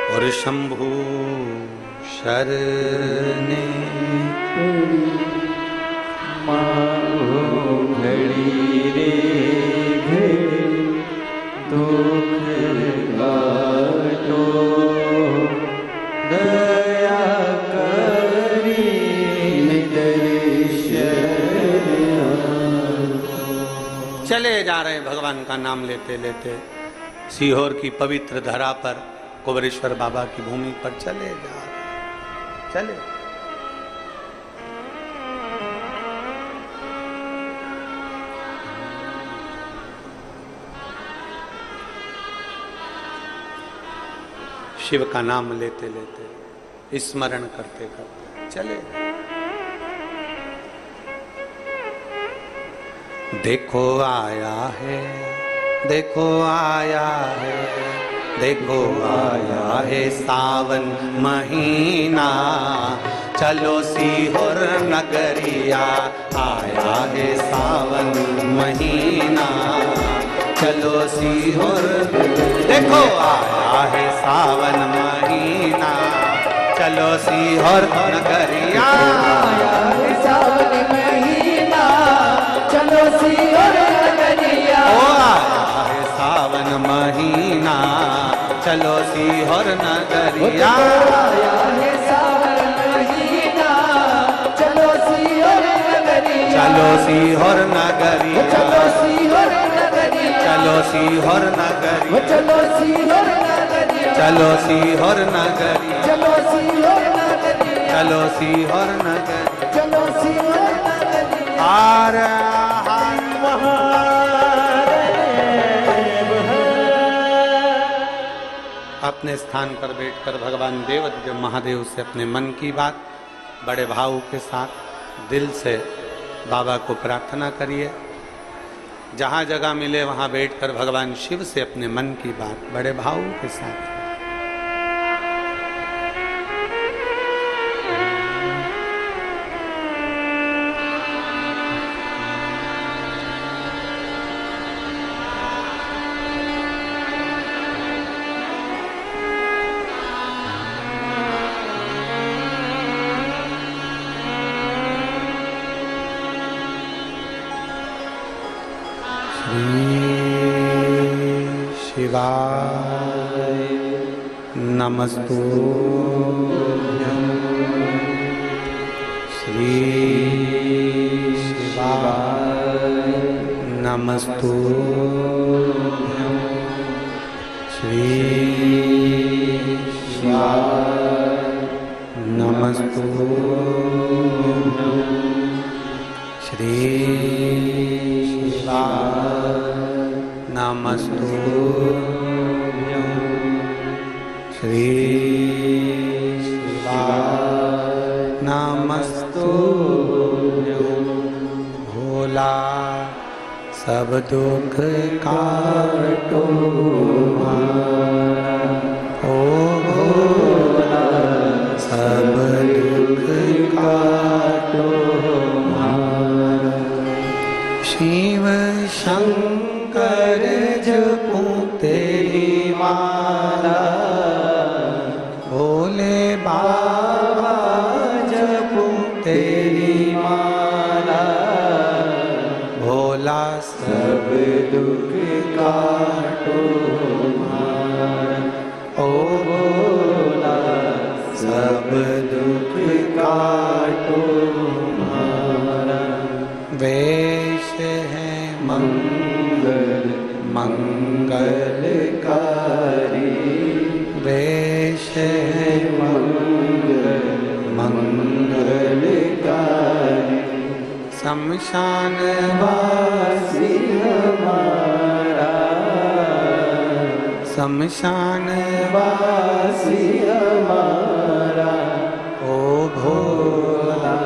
और शंभु शरणे मांगो घड़ी रे घड़ी दुख काटो दया करी दर्शन। चले जा रहे हैं भगवान का नाम लेते लेते सीहोर की पवित्र धरा पर, कुबेरेश्वर बाबा की भूमि पर चले जा रहे हैं। चले शिव का नाम लेते लेते, स्मरण करते करते चले। देखो आया है, देखो आया है, देखो आया है सावन महीना, चलो सीहोर नगरिया, आया है सावन महीना, चलो सीहोर। देखो आया है सावन महीना, चलो सीहोर नगरिया, आया है सावन महीना, चलो सीहोर नगरिया। ओ आया है सावन महीना, चलो सीहोर नगरिया, आया है सावन महीना, चलो सीहोर नगरिया, चलो सीहोर नगरिया, चलो सीहोर नगरिया, चलो सीहोर नगरिया, चलो सीहोर नगरिया, चलो सीहोर नगरिया, चलो सीहोर नगरिया, चलो सीहोर नगरिया। चलो सीहोर नगरिया। हर अपने स्थान पर बैठकर भगवान देव महादेव से अपने मन की बात बड़े भाव के साथ दिल से बाबा को प्रार्थना करिए। जहाँ जगह मिले वहाँ बैठकर भगवान शिव से अपने मन की बात बड़े भाव के साथ। शिवाय नमस्तुभ्यं, श्री शिवाय नमस्तुभ्यं, श्री शिवाय नमस्तुभ्यं, श्री शिवाय नमस्तुभ्यं, श्री शिवाय नमस्तुभ्यं। भोला सब दुख काटो ओ भोला सब दुख काटो शिव शंकर जपूं तेरी माला, भोले बाबा जपूं तेरी माला, भोला सब दुख काटो ओ भोला सब दुख काटो। वेश है मंगल मंगलकारी वेश है मंगलकारी शमशान वासी हमारा शमशान वासी हमारा ओ भोला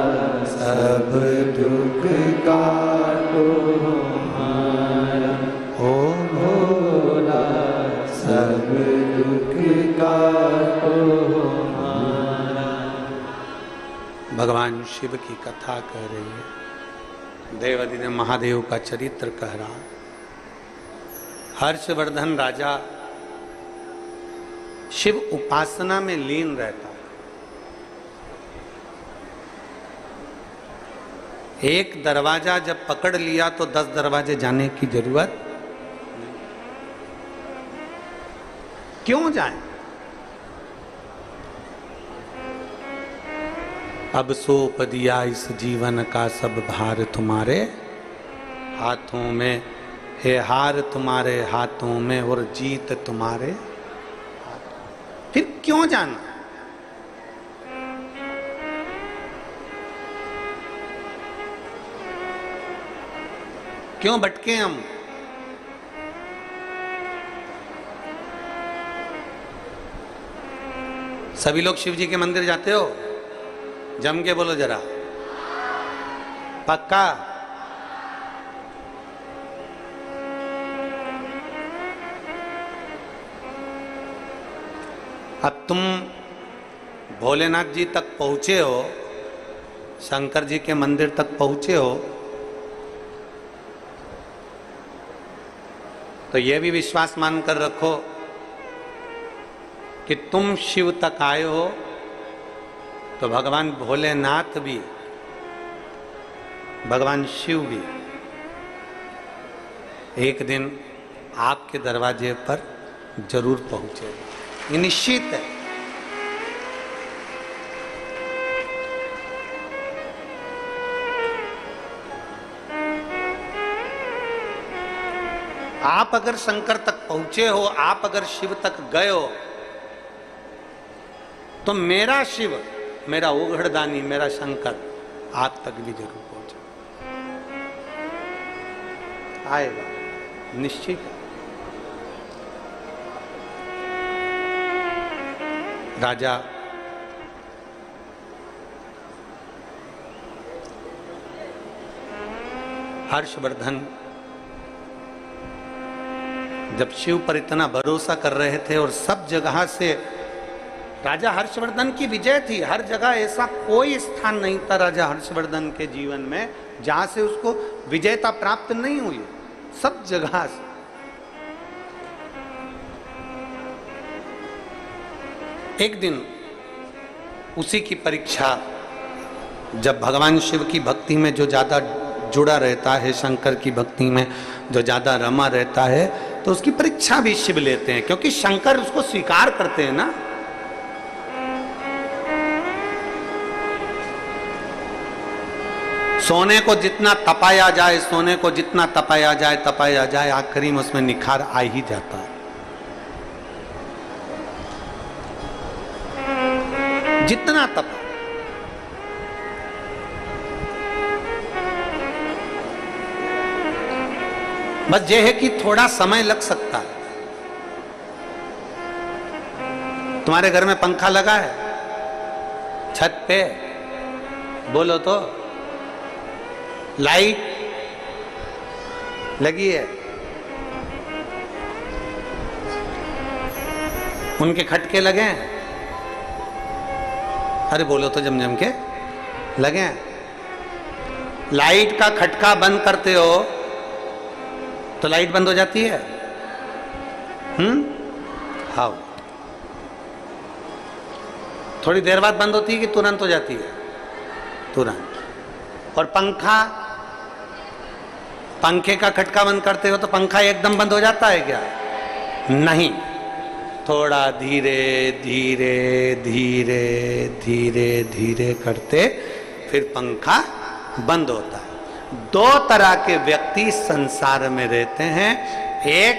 सब दुख काटो हमारा ओ भोला सब दुख काटो हमारा। भगवान शिव की कथा कह रही है। देवादिदेव महादेव का चरित्र कह रहा। हर्षवर्धन राजा शिव उपासना में लीन रहता है। एक दरवाजा जब पकड़ लिया तो 10 दरवाजे जाने की जरूरत नहीं। क्यों जाएं? अब सौंप दिया इस जीवन का सब भार तुम्हारे हाथों में, हे हार तुम्हारे हाथों में और जीत तुम्हारे हाथ। फिर क्यों जाना? क्यों भटके हम? सभी लोग शिव जी के मंदिर जाते हो? जम के बोलो जरा, पक्का? अब तुम भोलेनाथ जी तक पहुंचे हो, शंकर जी के मंदिर तक पहुंचे हो, तो यह भी विश्वास मानकर रखो कि तुम शिव तक आए हो तो भगवान भोलेनाथ भी, भगवान शिव भी एक दिन आपके दरवाजे पर जरूर पहुंचेगा। ये निश्चित है। आप अगर शंकर तक पहुंचे हो, आप अगर शिव तक गए हो, तो मेरा शिव, मेरा ओघड़दानी, मेरा शंकर आप तक भी जरूर पहुंचे, आएगा, निश्चित है। राजा हर्षवर्धन जब शिव पर इतना भरोसा कर रहे थे और सब जगह से राजा हर्षवर्धन की विजय थी, हर जगह ऐसा कोई स्थान नहीं था राजा हर्षवर्धन के जीवन में जहां से उसको विजयता प्राप्त नहीं हुई, सब जगह से। एक दिन उसी की परीक्षा, जब भगवान शिव की भक्ति में जो ज्यादा जुड़ा रहता है, शंकर की भक्ति में जो ज्यादा रमा रहता है, तो उसकी परीक्षा भी शिव लेते हैं, क्योंकि शंकर उसको स्वीकार करते हैं ना। सोने को जितना तपाया जाए, सोने को जितना तपाया जाए, आखिरी में उसमें निखार आ ही जाता है। जितना तपा, बस यह है कि थोड़ा समय लग सकता है। तुम्हारे घर में पंखा लगा है छत पे? बोलो तो। लाइट लगी है? उनके खटके लगे हैं? अरे बोलो तो, जम के लगे हैं? लाइट का खटका बंद करते हो तो लाइट बंद हो जाती है? हाँ। थोड़ी देर बाद बंद होती है कि तुरंत हो जाती है? तुरंत। और पंखे का खटका बंद करते हो तो पंखा एकदम बंद हो जाता है क्या? नहीं, थोड़ा धीरे धीरे धीरे धीरे धीरे करते फिर पंखा बंद होता है। दो तरह के व्यक्ति संसार में रहते हैं, एक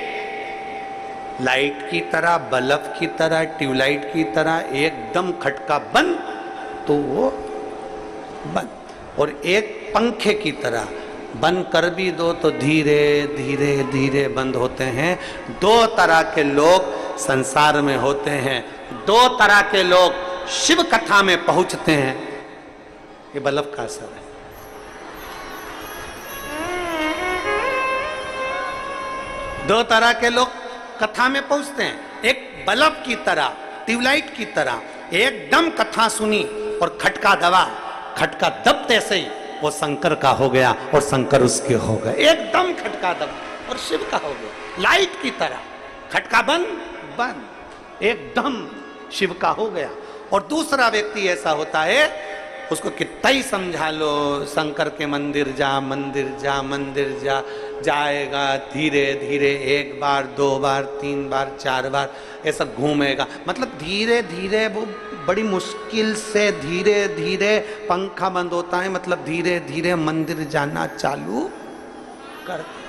लाइट की तरह, बल्ब की तरह, ट्यूबलाइट की तरह एकदम खटका बंद तो वो बंद, और एक पंखे की तरह बंद कर भी दो तो धीरे धीरे धीरे बंद होते हैं। दो तरह के लोग संसार में होते हैं, दो तरह के लोग शिव कथा में पहुंचते हैं। ये बल्ब का असर है। दो तरह के लोग कथा में पहुंचते हैं, एक बल्ब की तरह, ट्यूबलाइट की तरह, एकदम कथा सुनी और खटका दबा, खटका दबते से ही वो शंकर का हो गया और शंकर उसके हो गए। एकदम खटका दबा और शिव का हो गया। लाइट की तरह खटका बंद बंद, एकदम शिव का हो गया। और दूसरा व्यक्ति ऐसा होता है, उसको कितना ही समझा लो, शंकर के मंदिर जा, मंदिर जा, मंदिर जा, जाएगा धीरे धीरे, एक बार, दो बार, तीन बार, चार बार ऐसा घूमेगा। मतलब धीरे धीरे वो बड़ी मुश्किल से धीरे धीरे पंखा बंद होता है, मतलब धीरे धीरे मंदिर जाना चालू करते।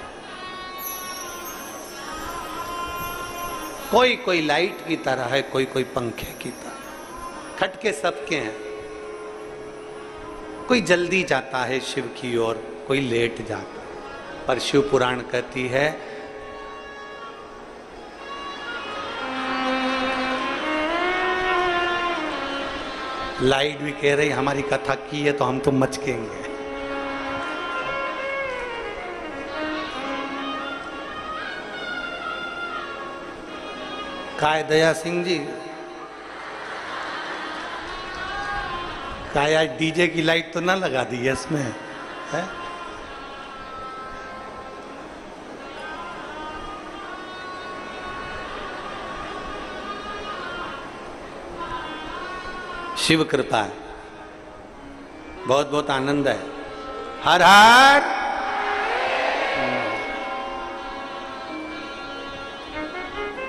कोई कोई लाइट की तरह है, कोई कोई पंखे की तरह। खटके सबके हैं, कोई जल्दी जाता है शिव की ओर, कोई लेट जाता है। पर शिव पुराण कहती है लाइट भी कह रही हमारी कथा की है तो हम तो मचकेंगे। काय दया सिंह जी, क्या डीजे की लाइट तो ना लगा दी है इसमें है? शिव कृपा है, बहुत बहुत आनंद है। हर हर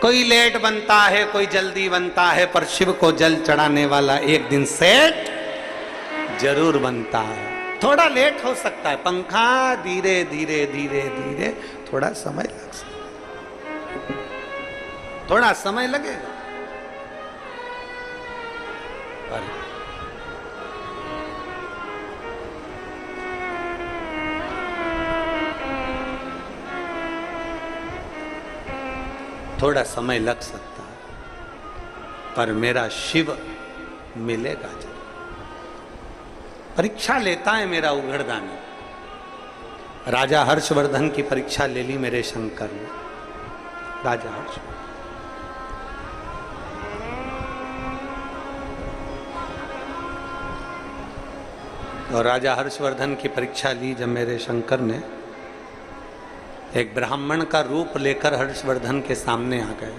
कोई लेट बनता है, कोई जल्दी बनता है, पर शिव को जल चढ़ाने वाला एक दिन सेठ जरूर बनता है। थोड़ा लेट हो सकता है, पंखा धीरे धीरे धीरे धीरे, थोड़ा समय लग सकता है, थोड़ा समय लगेगा, पर थोड़ा समय लग सकता है, पर मेरा शिव मिलेगा जरूर। परीक्षा लेता है मेरा उघड़दानी। राजा हर्षवर्धन की परीक्षा ले ली मेरे शंकर ने। राजा हर्षवर्धन और राजा हर्षवर्धन की परीक्षा ली जब मेरे शंकर ने, एक ब्राह्मण का रूप लेकर हर्षवर्धन के सामने आ गए।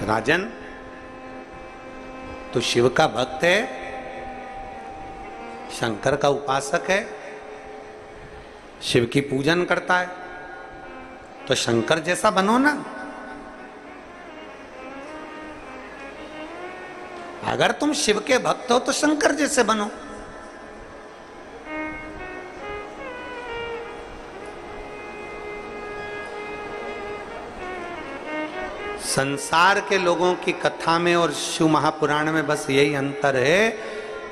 राजन, तू शिव का भक्त है, शंकर का उपासक है, शिव की पूजन करता है, तो शंकर जैसा बनो ना। अगर तुम शिव के भक्त हो तो शंकर जैसे बनो। संसार के लोगों की कथा में और शिव महापुराण में बस यही अंतर है।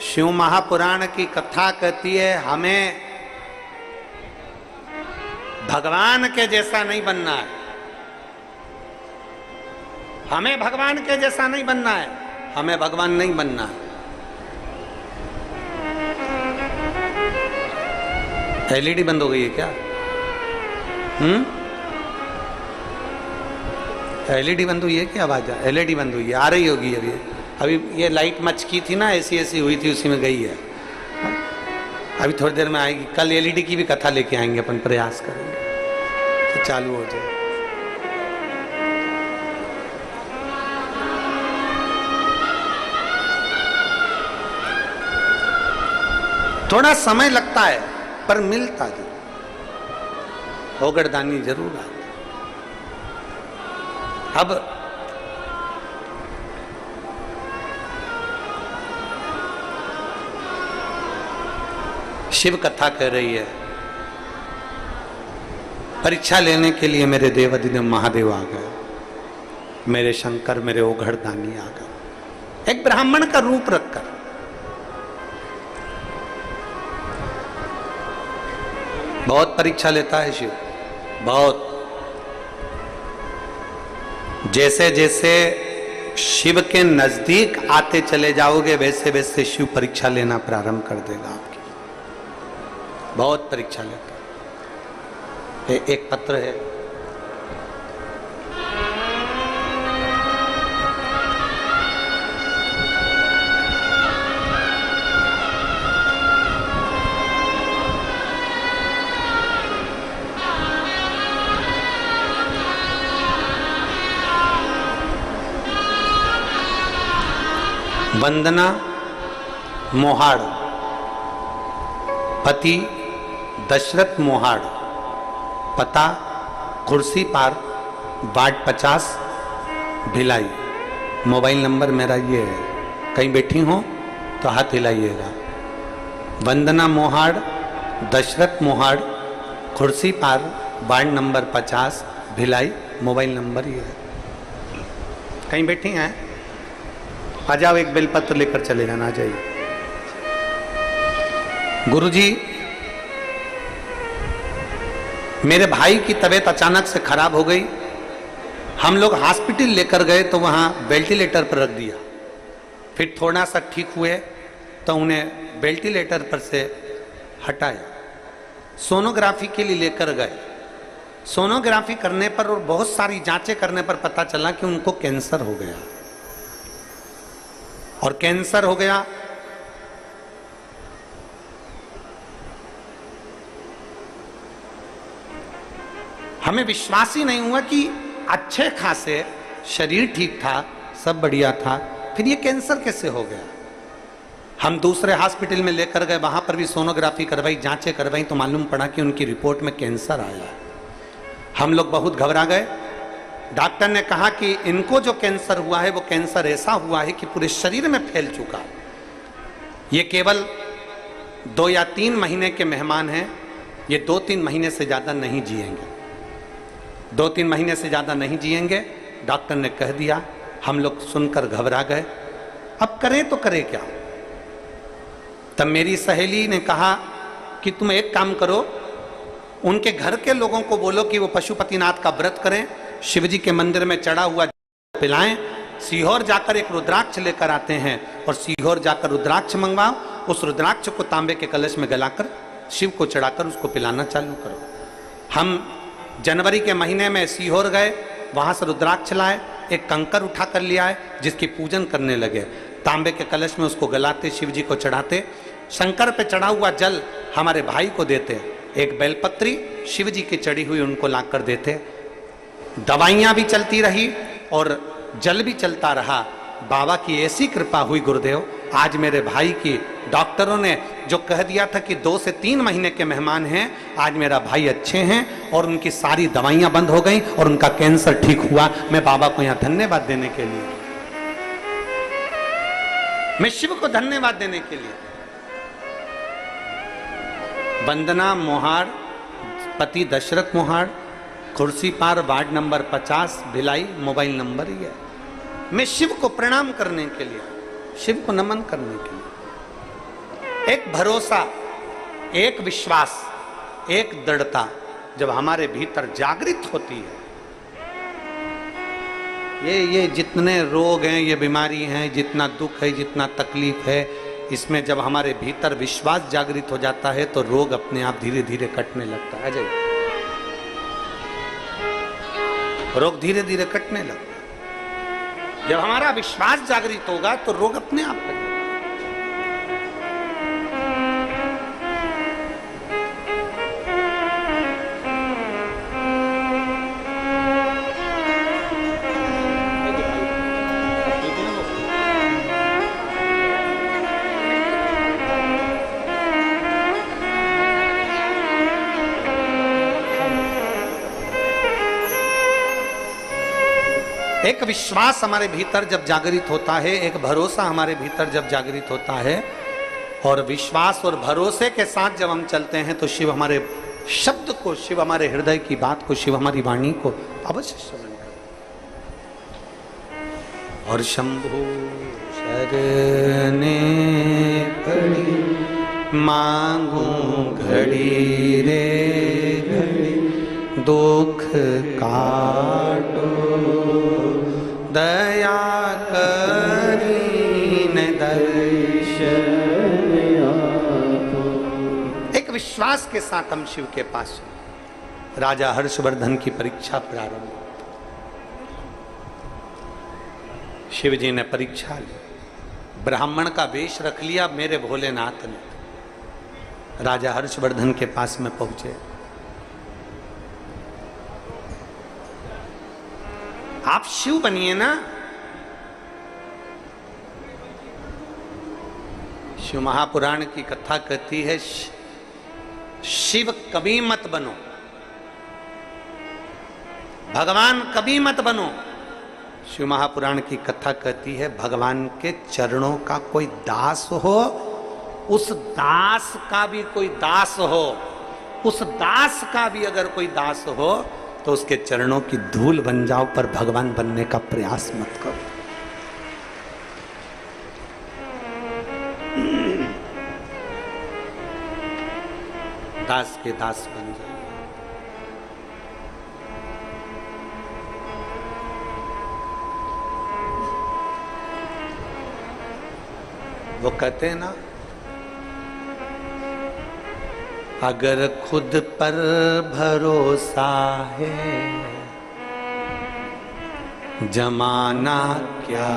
शिव महापुराण की कथा कहती है हमें भगवान के जैसा नहीं बनना है, हमें भगवान के जैसा नहीं बनना है, हमें भगवान नहीं बनना है। एलईडी बंद हो गई है क्या? एलईडी बंद हुई है क्या? आवाज एलईडी बंद हुई है, आ रही होगी अभी। अभी ये लाइट मचकी थी ना, ऐसी हुई थी, उसी में गई है। अभी थोड़ी देर में आएगी। कल एलईडी की भी कथा लेके आएंगे, अपन प्रयास करेंगे तो चालू हो जाए। थोड़ा समय लगता है पर मिलता जरूर, होगड़दानी जरूर आता। अब शिव कथा कह रही है परीक्षा लेने के लिए मेरे देवाधिदेव महादेव आ गए, मेरे शंकर, मेरे ओघड़दानी आ गए, एक ब्राह्मण का रूप रखकर। बहुत परीक्षा लेता है शिव, बहुत। जैसे जैसे शिव के नजदीक आते चले जाओगे वैसे वैसे शिव परीक्षा लेना प्रारंभ कर देगा आपकी। बहुत परीक्षा लेता है। एक पत्र है, वंदना मोहाड़, पति दशरथ मोहाड़, पता कुर्सी पार, वार्ड 50, भिलाई। मोबाइल नंबर मेरा ये है, कहीं बैठी हो तो हाथ हिलाइएगा। वंदना मोहाड़, Dashrath Mohad, Kursipar, ward number 50, Bhilai. Mobile number ये है। कहीं बैठी हैं? आ जाओ, एक बेलपत्र लेकर चले जाना। आ जाइए। गुरुजी, मेरे भाई की तबीयत अचानक से खराब हो गई। हम लोग हॉस्पिटल लेकर गए तो वहां वेंटिलेटर पर रख दिया। फिर थोड़ा सा ठीक हुए तो उन्हें वेंटिलेटर पर से हटाया, सोनोग्राफी के लिए लेकर गए। सोनोग्राफी करने पर और बहुत सारी जांचें करने पर पता चला कि उनको कैंसर हो गया। और कैंसर हो गया हमें विश्वास ही नहीं हुआ कि अच्छे खासे शरीर ठीक था, सब बढ़िया था, फिर ये कैंसर कैसे हो गया। हम दूसरे हॉस्पिटल में लेकर गए, वहां पर भी सोनोग्राफी करवाई, जांचें करवाई तो मालूम पड़ा कि उनकी रिपोर्ट में कैंसर आया। हम लोग बहुत घबरा गए। डॉक्टर ने कहा कि इनको जो कैंसर हुआ है वो कैंसर ऐसा हुआ है कि पूरे शरीर में फैल चुका है। ये केवल 2 या 3 महीने के मेहमान हैं, ये 2-3 महीने से ज़्यादा नहीं जिएंगे, 2-3 महीने से ज़्यादा नहीं जिएंगे, डॉक्टर ने कह दिया। हम लोग सुनकर घबरा गए, अब करें तो करें क्या। तब मेरी सहेली ने कहा कि तुम एक काम करो, उनके घर के लोगों को बोलो कि वो पशुपतिनाथ का व्रत करें, शिवजी के मंदिर में चढ़ा हुआ पिलाएं, सीहोर जाकर एक रुद्राक्ष लेकर आते हैं और सीहोर जाकर रुद्राक्ष मंगवाओ, उस रुद्राक्ष को तांबे के कलश में गलाकर शिव को चढ़ाकर उसको पिलाना चालू करो। हम जनवरी के महीने में सीहोर गए, वहां से रुद्राक्ष लाए, एक कंकर उठा कर लिया है जिसकी पूजन करने लगे। तांबे के कलश में उसको गलाते, शिव जी को चढ़ाते, शंकर पे चढ़ा हुआ जल हमारे भाई को देते, एक बेलपत्री शिव जी की चढ़ी हुई उनको लाकर देते। दवाइयाँ भी चलती रही और जल भी चलता रहा। बाबा की ऐसी कृपा हुई गुरुदेव, आज मेरे भाई की डॉक्टरों ने जो कह दिया था कि 2 से 3 महीने के मेहमान हैं, आज मेरा भाई अच्छे हैं और उनकी सारी दवाइयाँ बंद हो गई और उनका कैंसर ठीक हुआ। मैं बाबा को यहाँ धन्यवाद देने के लिए, मैं शिव को धन्यवाद देने के लिए। वंदना मोहाड़, पति Dashrath Mohad, Kursipar, ward number 50, Bhilai. Mobile number ही है। मैं शिव को प्रणाम करने के लिए, शिव को नमन करने के लिए, एक भरोसा, एक विश्वास, एक दृढ़ता जब हमारे भीतर जागृत होती है, ये जितने रोग हैं, ये बीमारी हैं, जितना दुख है, जितना तकलीफ है, इसमें जब हमारे भीतर विश्वास जागृत हो जाता है तो रोग अपने आप धीरे धीरे कटने लगता है। अजय, रोग धीरे धीरे कटने लगता है। जब हमारा विश्वास जागृत होगा तो रोग अपने आप कटेगा। एक विश्वास हमारे भीतर जब जागृत होता है, एक भरोसा हमारे भीतर जब जागृत होता है, और विश्वास और भरोसे के साथ जब हम चलते हैं तो शिव हमारे शब्द को, शिव हमारे हृदय की बात को, शिव हमारी वाणी को अवश्य श्रवण करें। और शंभु शरणे पड़ी मांगू घड़ी रे घड़ी, दुख काटो दया करीन दर्शन आपो। एक विश्वास के साथ हम शिव के पास राजा हर्षवर्धन की परीक्षा प्रारंभ। शिव जी ने परीक्षा ली, ब्राह्मण का वेश रख लिया मेरे भोलेनाथ ने। राजा हर्षवर्धन के पास में पहुंचे। आप शिव बनिए ना। शिव महापुराण की कथा कहती है शिव कभी मत बनो, भगवान कभी मत बनो। शिव महापुराण की कथा कहती है भगवान के चरणों का कोई दास हो, उस दास का भी कोई दास हो, उस दास का भी अगर कोई दास हो तो उसके चरणों की धूल बन जाओ, पर भगवान बनने का प्रयास मत करो। दास के दास बन जाओ। वो कहते हैं ना, अगर खुद पर भरोसा है जमाना क्या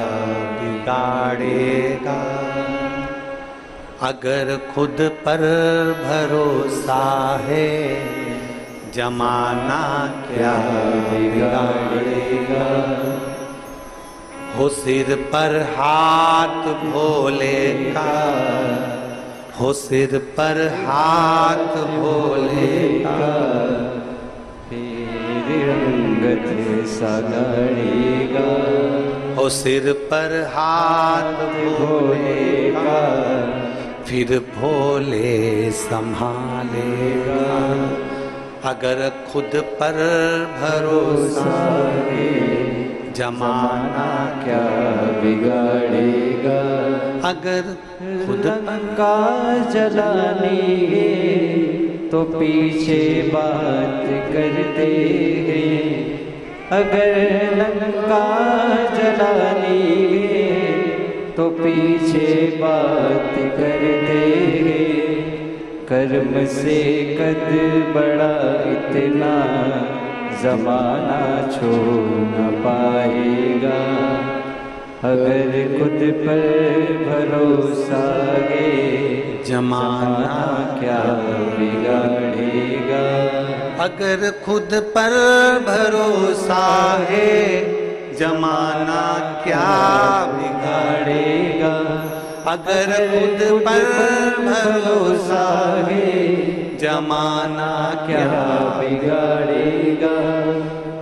बिगाड़ेगा। अगर खुद पर भरोसा है जमाना क्या बिगाड़ेगा। हो सिर पर हाथ भोले का, हो सिर पर हाथ भोले का, फिर रंगत सगाड़ेगा। हो सिर पर हाथ भोले का, फिर भोले संभालेगा। अगर खुद पर भरोसा है जमाना क्या बिगाड़ेगा। अगर खुद का जलाने तो पीछे बात करते हैं। अगर लंका जलाने तो पीछे बात करते हैं। कर्म से कद बड़ा इतना जमाना छोड़ न पाएगा। अगर खुद पर भरोसा है जमाना क्या बिगाड़ेगा। अगर खुद पर भरोसा है जमाना क्या बिगाड़ेगा। अगर खुद पर भरोसा है जमाना क्या बिगाड़ेगा।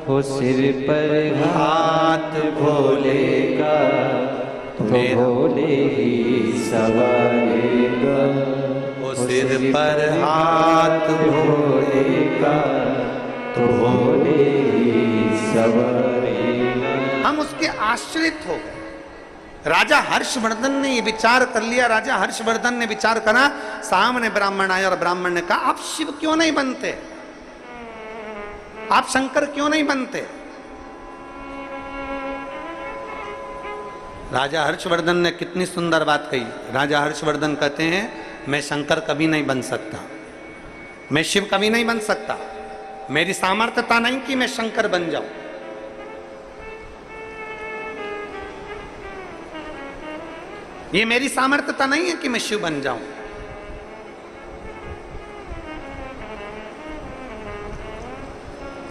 हो सिर पर हाथ भोले का तो भोले ही सवारेगा। हो सिर पर हाथ भोले का तो भोले ही सवारेगा। हम उसके आश्रित हो गए। राजा हर्षवर्धन ने ये विचार कर लिया। राजा हर्षवर्धन ने विचार करा, सामने ब्राह्मण आया और ब्राह्मण ने कहा आप शिव क्यों नहीं बनते, आप शंकर क्यों नहीं बनते। राजा हर्षवर्धन ने कितनी सुंदर बात कही। राजा हर्षवर्धन कहते हैं मैं शंकर कभी नहीं बन सकता, मैं शिव कभी नहीं बन सकता। मेरी सामर्थ्यता नहीं कि मैं शंकर बन जाऊं। ये मेरी सामर्थ्यता नहीं है कि मैं शिव बन जाऊं।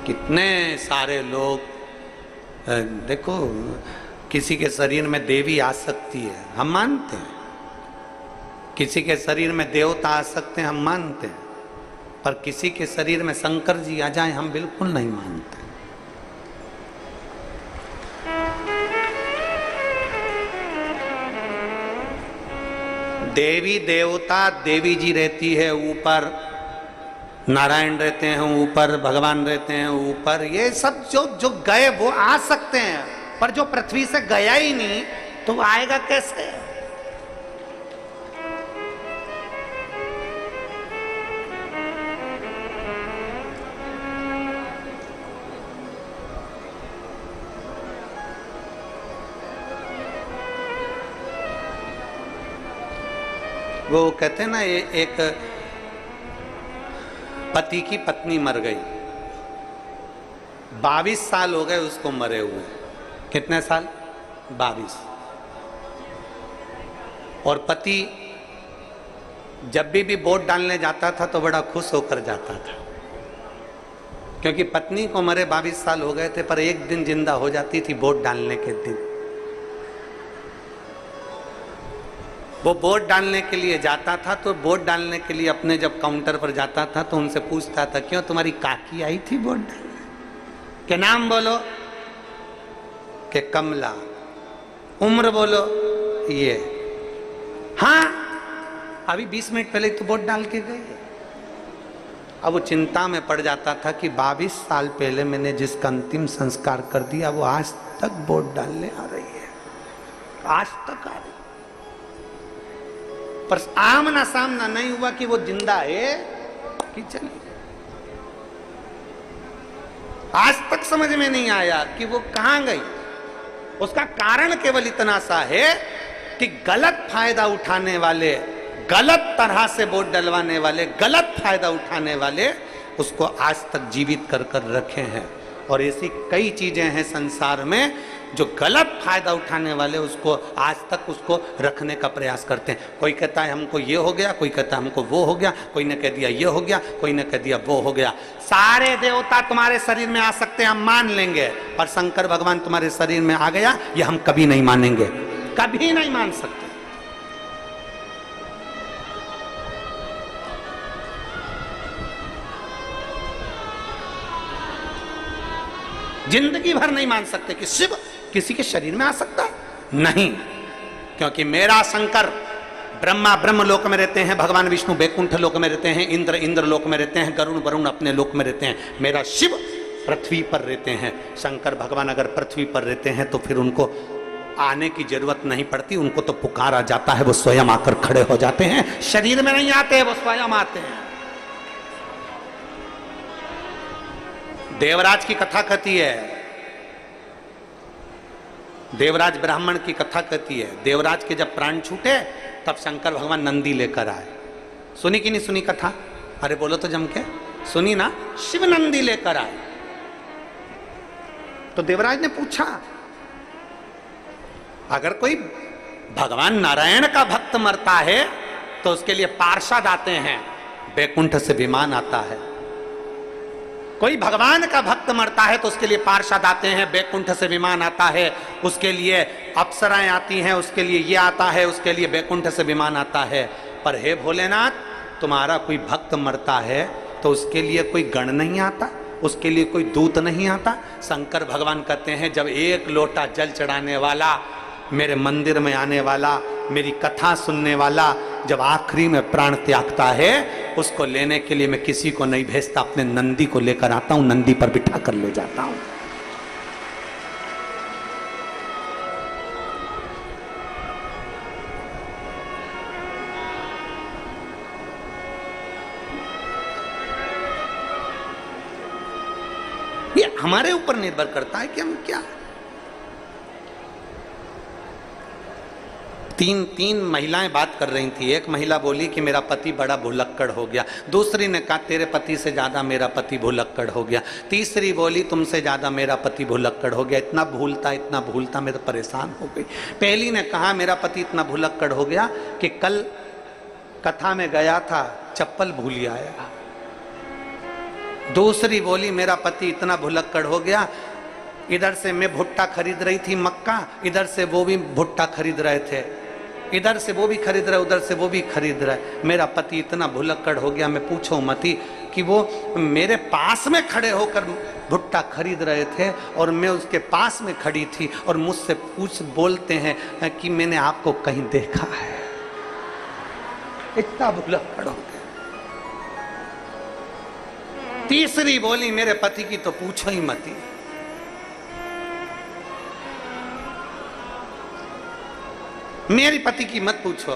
कितने सारे लोग देखो, किसी के शरीर में देवी आ सकती है, हम मानते हैं। किसी के शरीर में देवता आ सकते हैं, हम मानते हैं। पर किसी के शरीर में शंकर जी आ जाएं, हम बिल्कुल नहीं मानते। देवी देवता, देवी जी रहती है ऊपर, नारायण रहते हैं ऊपर, भगवान रहते हैं ऊपर, ये सब जो जो गए वो आ सकते हैं, पर जो पृथ्वी से गया ही नहीं तो वो आएगा कैसे? वो कहते हैं ना, ये एक पति की पत्नी मर गई, 22 साल हो गए उसको मरे हुए। कितने साल? 22। और पति जब भी वोट डालने जाता था तो बड़ा खुश होकर जाता था, क्योंकि पत्नी को मरे 22 साल हो गए थे, पर एक दिन जिंदा हो जाती थी वोट डालने के दिन। वो वोट डालने के लिए जाता था, तो वोट डालने के लिए अपने जब काउंटर पर जाता था तो उनसे पूछता था, क्यों तुम्हारी काकी आई थी वोट डालने? के नाम बोलो? के कमला। उम्र बोलो? ये। हाँ, अभी 20 मिनट पहले तो वोट डाल के गए। अब वो चिंता में पड़ जाता था कि 22 साल पहले मैंने जिसका अंतिम संस्कार कर दिया वो आज तक वोट डालने आ रही है, आज तक आ रही, पर आमना सामना नहीं हुआ कि वो जिंदा है कि चली। आज तक समझ में नहीं आया कि वो कहां गई। उसका कारण केवल इतना सा है कि गलत फायदा उठाने वाले, गलत तरह से वोट डलवाने वाले, गलत फायदा उठाने वाले उसको आज तक जीवित कर कर रखे हैं। और ऐसी कई चीजें हैं संसार में जो गलत फायदा उठाने वाले उसको आज तक उसको रखने का प्रयास करते हैं। कोई कहता है हमको ये हो गया, कोई कहता है हमको वो हो गया, कोई ने कह दिया ये हो गया, कोई ने कह दिया वो हो गया। सारे देवता तुम्हारे शरीर में आ सकते हैं, हम मान लेंगे, पर शंकर भगवान तुम्हारे शरीर में आ गया ये हम कभी नहीं मानेंगे, कभी नहीं मान सकते। जिंदगी भर नहीं मान सकते कि शिव किसी के शरीर में आ सकता है, नहीं, क्योंकि मेरा शंकर ब्रह्मा ब्रह्म लोक में रहते हैं, भगवान विष्णु बैकुंठ लोक में रहते हैं, इंद्र इंद्र लोक में रहते हैं, गरुण वरुण अपने लोक में रहते हैं, मेरा शिव पृथ्वी पर रहते हैं। शंकर भगवान अगर पृथ्वी पर रहते हैं तो फिर उनको आने की जरूरत नहीं पड़ती, उनको तो पुकारा जाता है, वो स्वयं आकर खड़े हो जाते हैं, शरीर में नहीं आते, वो स्वयं आते हैं। देवराज की कथा कहती है, देवराज ब्राह्मण की कथा कहती है, देवराज के जब प्राण छूटे तब शंकर भगवान नंदी लेकर आए। सुनी कि नहीं सुनी कथा? अरे बोलो तो जम के, सुनी ना? शिव नंदी लेकर आए। तो देवराज ने पूछा, अगर कोई भगवान नारायण का भक्त मरता है तो उसके लिए पार्षद आते हैं, बैकुंठ से विमान आता है। कोई भगवान का भक्त मरता है तो उसके लिए पार्षद आते हैं, बैकुंठ से विमान आता है, उसके लिए अप्सराएं आती हैं, उसके लिए ये आता है, उसके लिए बैकुंठ से विमान आता है। पर हे भोलेनाथ, तुम्हारा कोई भक्त मरता है तो उसके लिए कोई गण नहीं आता, उसके लिए कोई दूत नहीं आता। शंकर भगवान कहते हैं, जब एक लोटा जल चढ़ाने वाला, मेरे मंदिर में आने वाला, मेरी कथा सुनने वाला जब आखिरी में प्राण त्यागता है, उसको लेने के लिए मैं किसी को नहीं भेजता, अपने नंदी को लेकर आता हूं, नंदी पर बिठा कर ले जाता हूं। ये हमारे ऊपर निर्भर करता है कि हम क्या। तीन महिलाएं बात कर रही थी। एक महिला बोली कि मेरा पति बड़ा भुलक्कड़ हो गया, दूसरी ने कहा तेरे पति से ज्यादा मेरा पति भुलक्कड़ हो गया, तीसरी बोली तुमसे ज्यादा मेरा पति भुलक्कड़ हो गया, इतना भूलता मैं तो परेशान हो गई। पहली ने कहा मेरा पति इतना भुलक्कड़ हो गया कि कल कथा में गया था, चप्पल भूल आया। दूसरी बोली मेरा पति इतना भुलक्कड़ हो गया, इधर से मैं भुट्टा खरीद रही थी मक्का, इधर से वो भी भुट्टा खरीद रहे थे, इधर से वो भी खरीद रहे, उधर से वो भी खरीद रहे। मेरा पति इतना भुलक्कड़ हो गया, मैं पूछो मती कि वो मेरे पास में खड़े होकर भुट्टा खरीद रहे थे और मैं उसके पास में खड़ी थी और मुझसे बोलते हैं कि मैंने आपको कहीं देखा है। इतना भुलक्कड़ हो गया। तीसरी बोली मेरे पति की तो पूछो ही मत। मेरी पति की मत पूछो।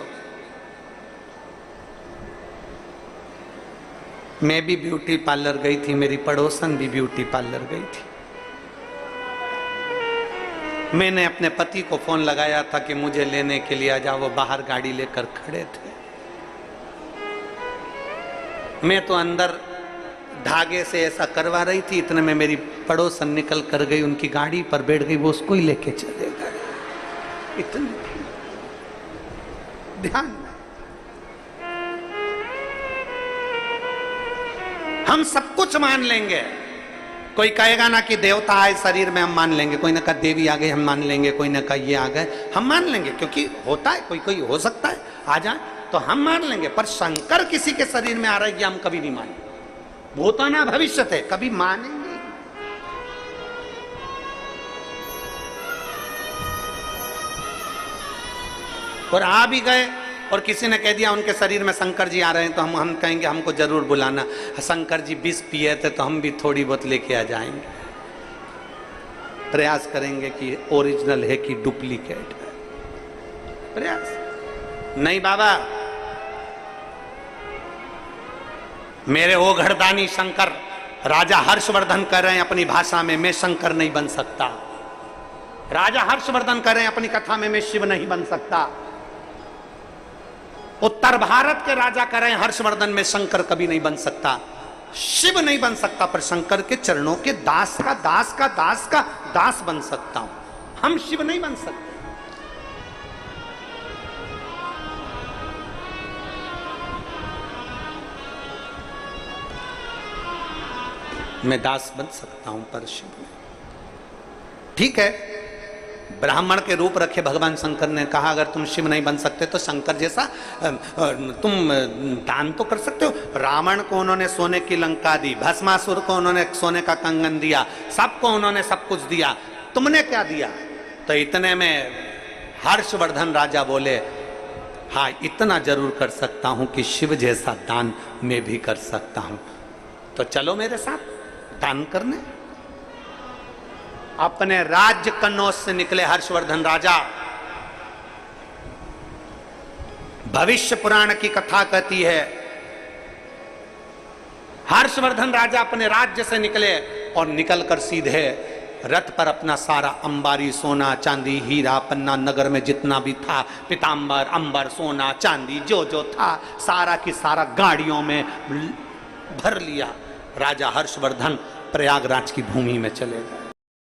मैं भी ब्यूटी पार्लर गई थी, मेरी पड़ोसन भी ब्यूटी पार्लर गई थी। मैंने अपने पति को फोन लगाया था कि मुझे लेने के लिए आ जाओ, वो बाहर गाड़ी लेकर खड़े थे। मैं तो अंदर धागे से ऐसा करवा रही थी, इतने में मेरी पड़ोसन निकल कर गई, उनकी गाड़ी पर बैठ गई, वो उसको ही लेके चले गए। इतने ध्यान। हम सब कुछ मान लेंगे। कोई कहेगा ना कि देवता आए शरीर में, हम मान लेंगे। कोई ना कहा देवी आ गई, हम मान लेंगे। कोई ना कहा ये आ गए, हम मान लेंगे, क्योंकि होता है, कोई कोई हो सकता है आ जाए तो हम मान लेंगे। पर शंकर किसी के शरीर में आ रहा है कि हम कभी नहीं मानेंगे। भूताना भविष्य है, कभी मानेंगे। और आ भी गए और किसी ने कह दिया उनके शरीर में शंकर जी आ रहे हैं, तो हम कहेंगे हमको जरूर बुलाना। शंकर जी विष पिए थे तो हम भी थोड़ी बहुत लेके आ जाएंगे। प्रयास करेंगे कि ओरिजिनल है कि डुप्लीकेट है। प्रयास नहीं बाबा। मेरे ओ घरदानी शंकर राजा हर्षवर्धन कह रहे हैं अपनी भाषा में, मैं शंकर नहीं बन सकता। राजा हर्षवर्धन कह रहे हैं अपनी कथा में, मैं शिव नहीं बन सकता। उत्तर भारत के राजा कह रहे हैं हर्षवर्धन में शंकर कभी नहीं बन सकता, शिव नहीं बन सकता, पर शंकर के चरणों के दास का दास का दास का दास बन सकता हूं। हम शिव नहीं बन सकते। मैं दास बन सकता हूं पर शिव नहीं। ठीक है, ब्राह्मण के रूप रखे भगवान शंकर ने कहा अगर तुम शिव नहीं बन सकते तो शंकर जैसा तुम दान तो कर सकते हो। रावण को उन्होंने सोने की लंका दी, भस्मासुर को उन्होंने सोने का कंगन दिया, सबको उन्होंने सब कुछ दिया, तुमने क्या दिया? तो इतने में हर्षवर्धन राजा बोले हाँ इतना जरूर कर सकता हूं कि शिव जैसा दान मैं भी कर सकता हूं, तो चलो मेरे साथ दान करने। अपने राज्य कन्नौज से निकले हर्षवर्धन राजा। भविष्य पुराण की कथा कहती है हर्षवर्धन राजा अपने राज्य से निकले और निकलकर सीधे रथ पर अपना सारा अंबारी सोना चांदी हीरा पन्ना नगर में जितना भी था पीतांबर अंबर सोना चांदी जो जो था सारा की सारा गाड़ियों में भर लिया। राजा हर्षवर्धन प्रयागराज की भूमि में चले गए।